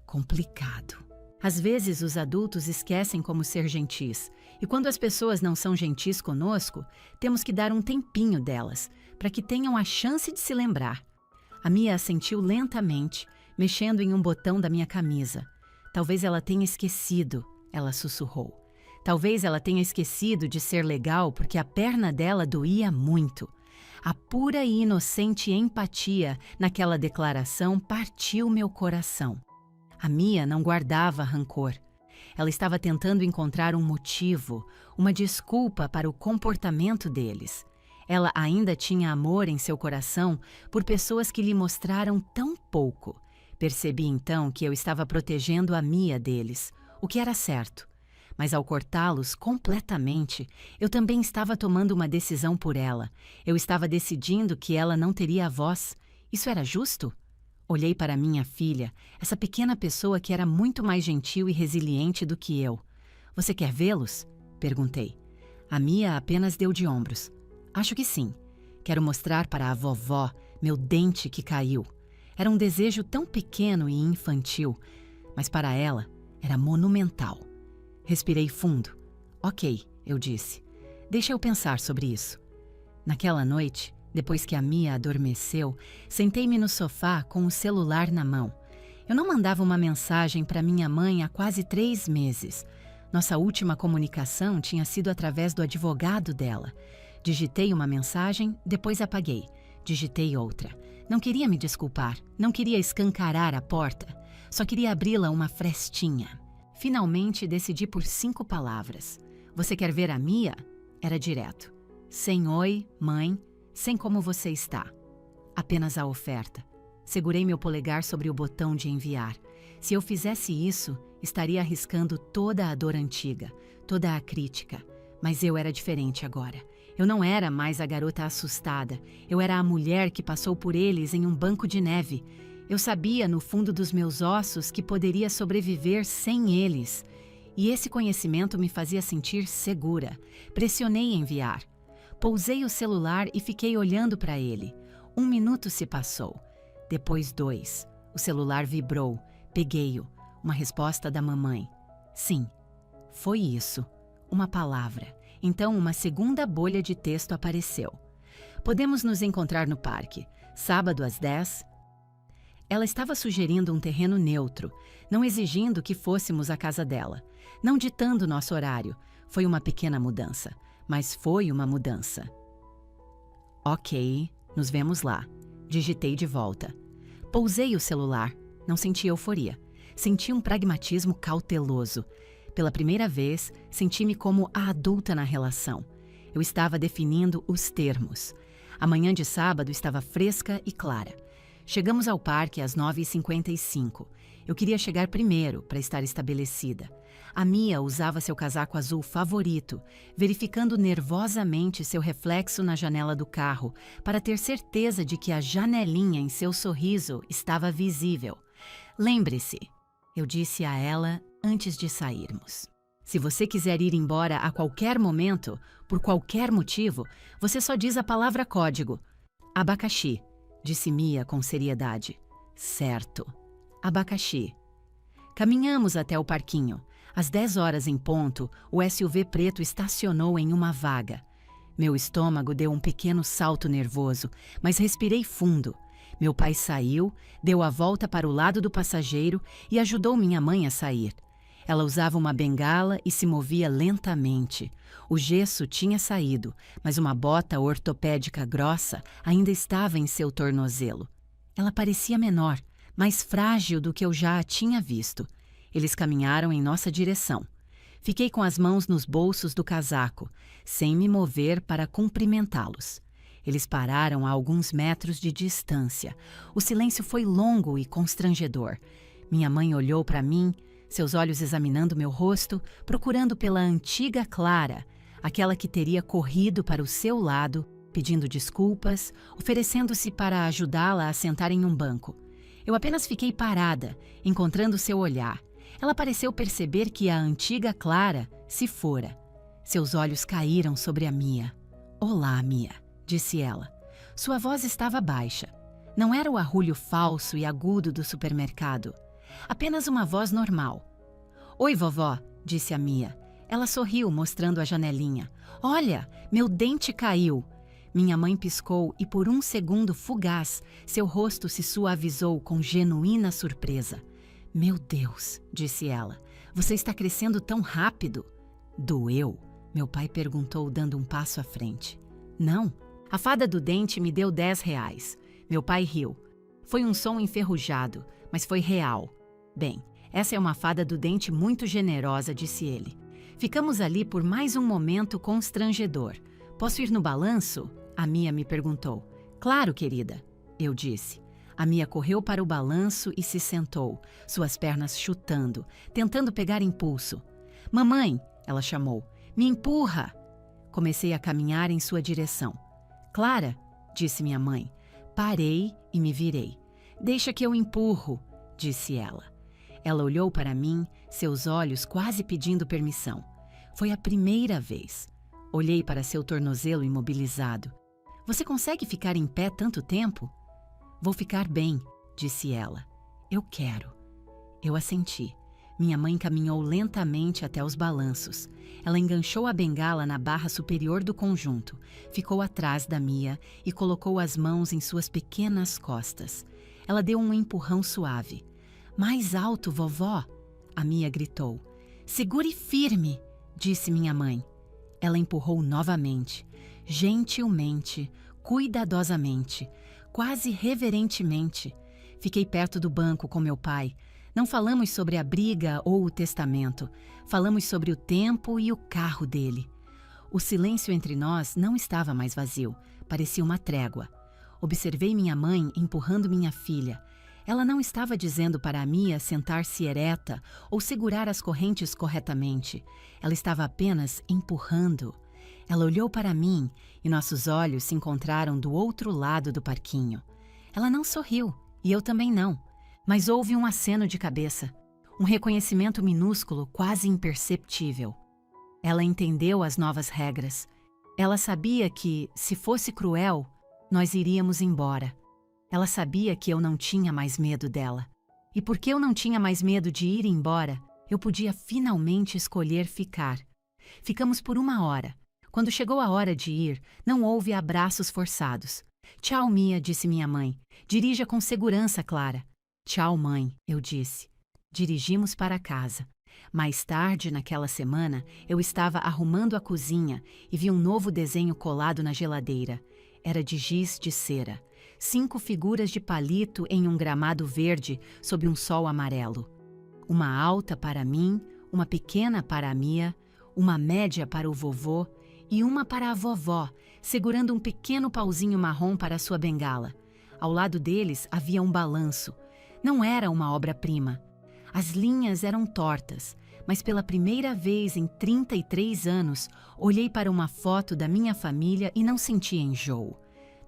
Speaker 1: complicado. Às vezes os adultos esquecem como ser gentis, e quando as pessoas não são gentis conosco, temos que dar um tempinho delas, para que tenham a chance de se lembrar. A Mia assentiu lentamente, mexendo em um botão da minha camisa. Talvez ela tenha esquecido, ela sussurrou. Talvez ela tenha esquecido de ser legal porque a perna dela doía muito. A pura e inocente empatia naquela declaração partiu meu coração. A Mia não guardava rancor. Ela estava tentando encontrar um motivo, uma desculpa para o comportamento deles. Ela ainda tinha amor em seu coração por pessoas que lhe mostraram tão pouco. Percebi então que eu estava protegendo a Mia deles, o que era certo. Mas ao cortá-los completamente, eu também estava tomando uma decisão por ela. Eu estava decidindo que ela não teria voz. Isso era justo? Olhei para minha filha, essa pequena pessoa que era muito mais gentil e resiliente do que eu. Você quer vê-los? Perguntei. A Mia apenas deu de ombros. Acho que sim. Quero mostrar para a vovó meu dente que caiu. Era um desejo tão pequeno e infantil, mas para ela era monumental. Respirei fundo. Ok, eu disse. Deixa eu pensar sobre isso. Naquela noite, depois que a Mia adormeceu, sentei-me no sofá com o celular na mão. Eu não mandava uma mensagem para minha mãe há quase 3 meses. Nossa última comunicação tinha sido através do advogado dela. Digitei uma mensagem, depois apaguei. Digitei outra. Não queria me desculpar, não queria escancarar a porta. Só queria abri-la uma frestinha. Finalmente decidi por 5 palavras. Você quer ver a Mia? Era direto. Sem oi, mãe, sem como você está. Apenas a oferta. Segurei meu polegar sobre o botão de enviar. Se eu fizesse isso, estaria arriscando toda a dor antiga, toda a crítica. Mas eu era diferente agora. Eu não era mais a garota assustada. Eu era a mulher que passou por eles em um banco de neve. Eu sabia, no fundo dos meus ossos, que poderia sobreviver sem eles. E esse conhecimento me fazia sentir segura. Pressionei enviar. Pousei o celular e fiquei olhando para ele. 1 minuto se passou. Depois 2. O celular vibrou. Peguei-o. Uma resposta da mamãe. Sim, foi isso. Uma palavra. Então uma segunda bolha de texto apareceu. Podemos nos encontrar no parque. Sábado às 10. Ela estava sugerindo um terreno neutro, não exigindo que fôssemos à casa dela, não ditando nosso horário. Foi uma pequena mudança, mas foi uma mudança. Ok, nos vemos lá. Digitei de volta. Pousei o celular. Não senti euforia. Senti um pragmatismo cauteloso. Pela primeira vez, senti-me como a adulta na relação. Eu estava definindo os termos. A manhã de sábado estava fresca e clara. Chegamos ao parque às 9h55. Eu queria chegar primeiro para estar estabelecida. A Mia usava seu casaco azul favorito, verificando nervosamente seu reflexo na janela do carro, para ter certeza de que a janelinha em seu sorriso estava visível. Lembre-se, eu disse a ela antes de sairmos. Se você quiser ir embora a qualquer momento, por qualquer motivo, você só diz a palavra código. Abacaxi, disse Mia com seriedade. Certo. Abacaxi. Caminhamos até o parquinho. Às 10 horas em ponto, o SUV preto estacionou em uma vaga. Meu estômago deu um pequeno salto nervoso, mas respirei fundo. Meu pai saiu, deu a volta para o lado do passageiro e ajudou minha mãe a sair. Ela usava uma bengala e se movia lentamente. O gesso tinha saído, mas uma bota ortopédica grossa ainda estava em seu tornozelo. Ela parecia menor, mais frágil do que eu já a tinha visto. Eles caminharam em nossa direção. Fiquei com as mãos nos bolsos do casaco, sem me mover para cumprimentá-los. Eles pararam a alguns metros de distância. O silêncio foi longo e constrangedor. Minha mãe olhou para mim, seus olhos examinando meu rosto, procurando pela antiga Clara, aquela que teria corrido para o seu lado, pedindo desculpas, oferecendo-se para ajudá-la a sentar em um banco. Eu apenas fiquei parada, encontrando seu olhar. Ela pareceu perceber que a antiga Clara se fora. Seus olhos caíram sobre a Mia. "Olá, Mia", disse ela. Sua voz estava baixa. Não era o arrulho falso e agudo do supermercado. Apenas uma voz normal. "Oi, vovó", disse a Mia. Ela sorriu, mostrando a janelinha. "Olha, meu dente caiu." Minha mãe piscou e por um segundo fugaz, seu rosto se suavizou com genuína surpresa. "Meu Deus", disse ela, "você está crescendo tão rápido." "Doeu?", meu pai perguntou, dando um passo à frente. "Não, a fada do dente me deu R$ 10. Meu pai riu. Foi um som enferrujado, mas foi real. "Bem, essa é uma fada do dente muito generosa", disse ele. Ficamos ali por mais um momento constrangedor. "Posso ir no balanço?", a Mia me perguntou. "Claro, querida", eu disse. A Mia correu para o balanço e se sentou, suas pernas chutando, tentando pegar impulso. "Mamãe", ela chamou, "me empurra." Comecei a caminhar em sua direção. "Clara", disse minha mãe. Parei e me virei. "Deixa que eu empurro", disse ela. Ela olhou para mim, seus olhos quase pedindo permissão. Foi a primeira vez. Olhei para seu tornozelo imobilizado. "Você consegue ficar em pé tanto tempo?" "Vou ficar bem", disse ela. "Eu quero." Eu assenti. Minha mãe caminhou lentamente até os balanços. Ela enganchou a bengala na barra superior do conjunto, ficou atrás da Mia e colocou as mãos em suas pequenas costas. Ela deu um empurrão suave. "Mais alto, vovó!" a Mia gritou. "Segure firme", disse minha mãe. Ela empurrou novamente, gentilmente, cuidadosamente, quase reverentemente. Fiquei perto do banco com meu pai. Não falamos sobre a briga ou o testamento. Falamos sobre o tempo e o carro dele. O silêncio entre nós não estava mais vazio. Parecia uma trégua. Observei minha mãe empurrando minha filha. Ela não estava dizendo para a Mia sentar-se ereta ou segurar as correntes corretamente. Ela estava apenas empurrando. Ela olhou para mim e nossos olhos se encontraram do outro lado do parquinho. Ela não sorriu, e eu também não. Mas houve um aceno de cabeça, um reconhecimento minúsculo, quase imperceptível. Ela entendeu as novas regras. Ela sabia que, se fosse cruel, nós iríamos embora. Ela sabia que eu não tinha mais medo dela. E porque eu não tinha mais medo de ir embora, eu podia finalmente escolher ficar. Ficamos por 1 hora. Quando chegou a hora de ir, não houve abraços forçados. "Tchau, Mia", disse minha mãe. "Dirija com segurança, Clara." "Tchau, mãe", eu disse. Dirigimos para casa. Mais tarde, naquela semana, eu estava arrumando a cozinha e vi um novo desenho colado na geladeira. Era de giz de cera. 5 figuras de palito em um gramado verde sob um sol amarelo. Uma alta para mim, uma pequena para a Mia, uma média para o vovô e uma para a vovó, segurando um pequeno pauzinho marrom para sua bengala. Ao lado deles havia um balanço. Não era uma obra-prima. As linhas eram tortas, mas pela primeira vez em 33 anos, olhei para uma foto da minha família e não senti enjoo.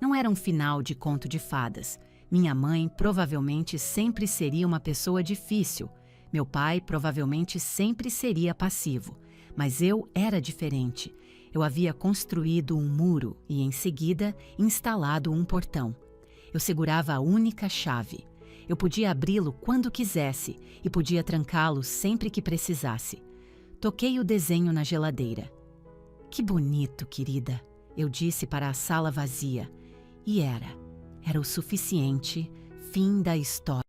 Speaker 1: Não era um final de conto de fadas. Minha mãe provavelmente sempre seria uma pessoa difícil. Meu pai provavelmente sempre seria passivo. Mas eu era diferente. Eu havia construído um muro e, em seguida, instalado um portão. Eu segurava a única chave. Eu podia abri-lo quando quisesse e podia trancá-lo sempre que precisasse. Toquei o desenho na geladeira. "Que bonito, querida", eu disse para a sala vazia. E era o suficiente. Fim da história.